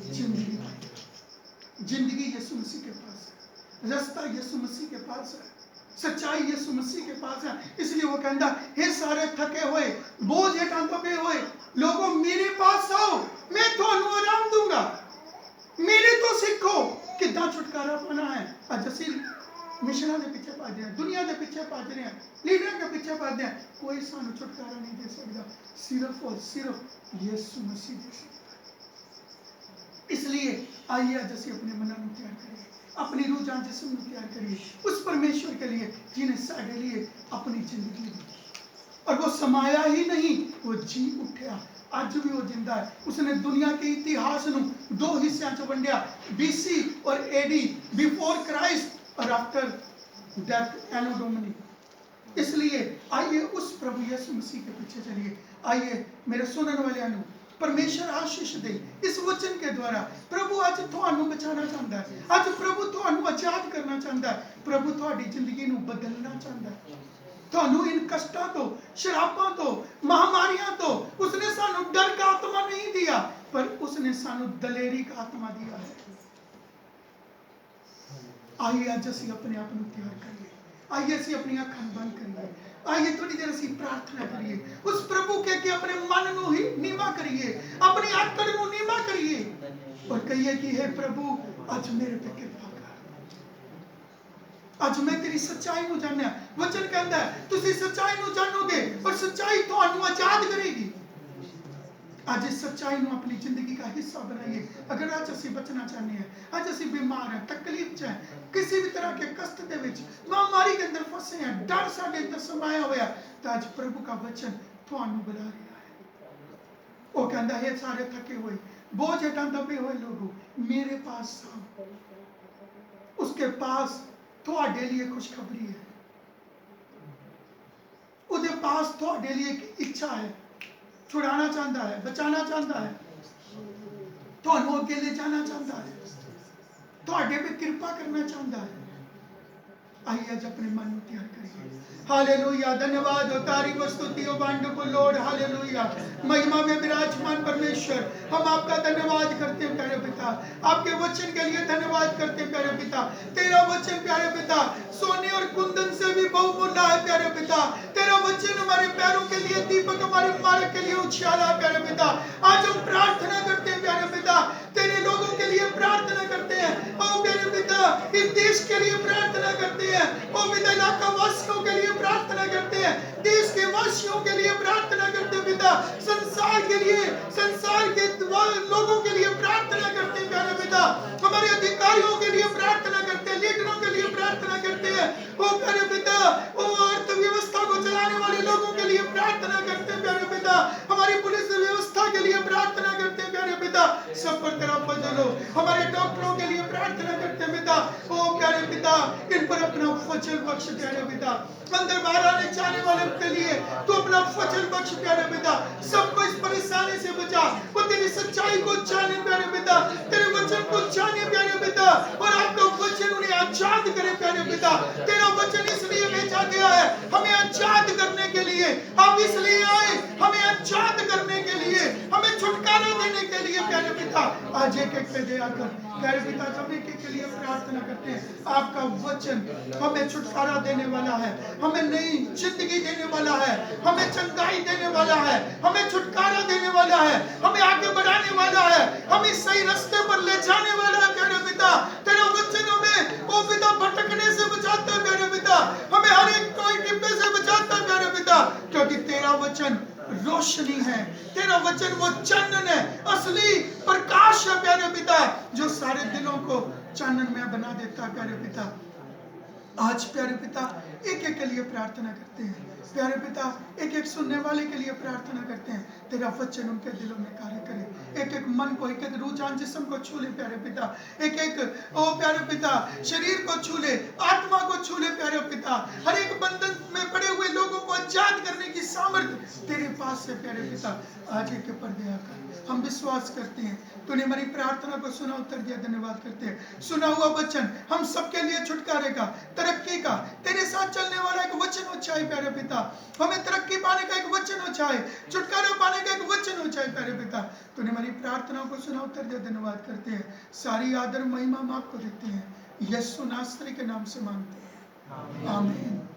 जिंदगी पाएगा। जिंदगी यीशु मसीह के पास है, रास्ता यीशु मसीह के पास है, सच्चाई यीशु मसीह के पास है। इसलिए वो कहता हे सारे थके हुए बोझ हेठां दबे हुए लोगों मेरे पास आओ, मैं ਤੁਹਾਨੂੰ आराम दूंगा, मेरे तो सीखो। कितना छुटकारा पाना है। आज असी मिशना के पीछे भाजते हैं, दुनिया के पीछे भाज रहे हैं, लीडर के पीछे भाजते हैं, कोई सानू छुटकारा नहीं दे सकता, सिर्फ और सिर्फ यीशु मसीह दे सकता। इसलिए आइए आज असी अपने मन को तैयार करिए, अपनी रूह जान जिस्म को तैयार करिए उस परमेश्वर के लिए जिन्हें साढ़े लिए अपनी जिंदगी दी और वो समाया ही नहीं, वो जी उठा। आज भी वो जिंदा है। उसने दुनिया के इतिहास ਨੂੰ दो हिस्सों ਚ ਵੰਡਿਆ, BC और AD, बिफोर क्राइस्ट और आफ्टर डेथ एनो डोमिनी। इसलिए आइए उस प्रभु यीशु मसीह के पीछे चलिए। आइए मेरे सुनने वाले ਨੂੰ परमेश्वर आशीष दे इस वचन के द्वारा। प्रभु आज ਤੁਹਾਨੂੰ बचाना चाहता है, आज प्रभु ਤੁਹਾਨੂੰ आजाद करना चाहता है, प्रभु ਤੁਹਾਡੀ ਜ਼ਿੰਦਗੀ ਨੂੰ बदलना चाहता है। ਤੁਹਾਨੂੰ इन कष्टों तो, शराबों तो, महामारियों तो उसने सानू डर का आत्मा नहीं दिया पर उसने सानू दलेरी का आत्मा दिया है। आइए आज असी अपने आप को तैयार करिए, आइए असी अपनी अखां बंद करिए, आइए थोड़ी देर असी प्रार्थना करिए, उस प्रभु के अपने मन को ही नीवा करिए, अपनी आकड़ को नीवा करिए और कहिए कि हे प्रभु आज मेरे पे कृपा कर, आज मैं तेरी सच्चाई को जानना। वचन कहता है तुसी सच्चाई को जानोगे और सच्चाई ਤੁਹਾਨੂੰ आजाद करेगी। आज इस सच्चाई को अपनी जिंदगी का हिस्सा बनाइए। अगर आज असी बचना चाहते हैं, आज असी बीमार हैं, तकलीफ च हैं, किसी भी तरह के कष्ट के विच, महामारी के अंदर फंसे हैं, डर साडे अंदर समाया होया, तो आज प्रभु का वचन ਤੁਹਾਨੂੰ बुला रहा है। वो कहता है सारे थके हुए बोझ हेठां दबे हुए लोगों मेरे पास आओ। उसके पास ਤੁਹਾਡੇ लिए खुशखबरी है, उसके पास ਤੁਹਾਡੇ लिए एक इच्छा है, छुड़ाना चाहता है, बचाना चाहता है, ਤੁਹਾਨੂੰ ਅੱਗੇ ले जाना चाहता है, ਤੁਹਾਡੇ पे कृपा करना चाहता है। आइए आज अपने मन को तैयार करिए। हालेलुया, धन्यवाद हो तारीफ और स्तुति हो वंडरफुल लॉर्ड, हालेलुया। महिमा में विराजमान परमेश्वर हम आपका धन्यवाद करते हैं प्यारे पिता, आपके वचन के लिए धन्यवाद करते हैं प्यारे पिता। तेरा वचन प्यारे पिता सोने और कुंदन से भी बहुमूल्य है प्यारे पिता। तेरा वचन हमारे पैरों के लिए दीपक, हमारे मार्ग के लिए उछाला प्यारे पिता। आज हम प्रार्थना करते हैं प्यारे पिता, तेरे लोगों के लिए प्रार्थना करते हैं। ओ प्यारे पिता इस देश के लिए प्रार्थना करते हैं, ओ पिता इलाका वासियों के लिए प्रार्थना करते हैं, देश के वासियों के लिए प्रार्थना करते हैं पिता, संसार के लिए, संसार के लोगों के लिए प्रार्थना करते हैं प्यारे पिता, हमारे अधिकारियों के लिए प्रार्थना करते हैं, लीडरों के लिए प्रार्थना करते हैं। ओ प्यारे पिता ओ अर्थव्यवस्था को चलाने वाले लोगों के लिए प्रार्थना करते हैं प्यारे पिता, हमारी पुलिस व्यवस्था के लिए प्रार्थना करते हैं प्यारे पिता। सब पर तेरा फजल हो। हमारे डॉक्टरों के लिए प्रार्थना करते हैं पिता, ओ प्यारे पिता इन पर अपना फजल बख्श प्यारे पिता। अंदर बाहर आने जाने वाले के लिए तू अपना फजल बख्श प्यारे पिता। सबको इस परेशानी से बचा, वो तेरी सच्चाई को जाने प्यारे पिता, तेरे वचन को जाने प्यारे पिता और आपका वचन उन्हें आजाद करे प्यारे पिता। तेरा वचन इसलिए भेजा गया है हमें आजाद करने के लिए, आप इसलिए आए हमें आजाद करने के लिए, हमें छुटकारा देने के लिए प्यारे पिता। आज एक एक पे दया कर प्यारे पिता, जब एक एक के लिए प्रार्थना करते हैं, आपका वचन हमें छुटकारा देने वाला है, हमें नई जिंदगी देने वाला है, हमें चंगाई देने वाला है, हमें छुटकारा देने वाला है, हमें आगे बढ़ाने वाला है, हमें सही रास्ते पर ले जाने वाला है प्यारे पिता। तेरा वचन हमें ओ पिता भटकने से बचाता है प्यारे पिता, हमें हर एक कोई टिप्पे से बचाता है प्यारे पिता, क्योंकि तेरा वचन रोशनी है, तेरा वचन वो चानन है, असली प्रकाश है प्यारे पिता, जो सारे दिलों को चाननमय बना देता है प्यारे पिता। आज प्यारे पिता एक एक के लिए प्रार्थना करते हैं, प्यारे पिता एक एक सुनने वाले के लिए प्रार्थना करते हैं, तेरा वचन उनके दिलों में कार्य करे, एक एक मन को, एक एक रुझान जिस्म को छू ले प्यारे पिता, एक एक ओ प्यारे पिता शरीर को छू ले, आत्मा को छू ले प्यारे पिता, हर एक बंधन में पड़े हुए लोगों को आजाद करने की सामर्थ्य तेरे पास है प्यारे पिता। आज एक पर्दे आकर हम विश्वास करते हैं, तूने हमारी प्रार्थना को सुना, उत्तर दिया, धन्यवाद करते हैं। सुना हुआ वचन हम सबके लिए छुटकारे का, तरक्की का, तेरे साथ चलने वाला एक वचन हो चाहे प्यारे पिता, हमें तरक्की पाने का एक वचन हो चाहे, छुटकारा पाने का एक वचन हो चाहे प्यारे पिता, तूने हमारी प्रार्थना को सुना, उत्तर दिया, धन्यवाद करते हैं। सारी आदर महिमा हम आपको देते हैं, यीशु नासरी के नाम से मांगते हैं, आमीन।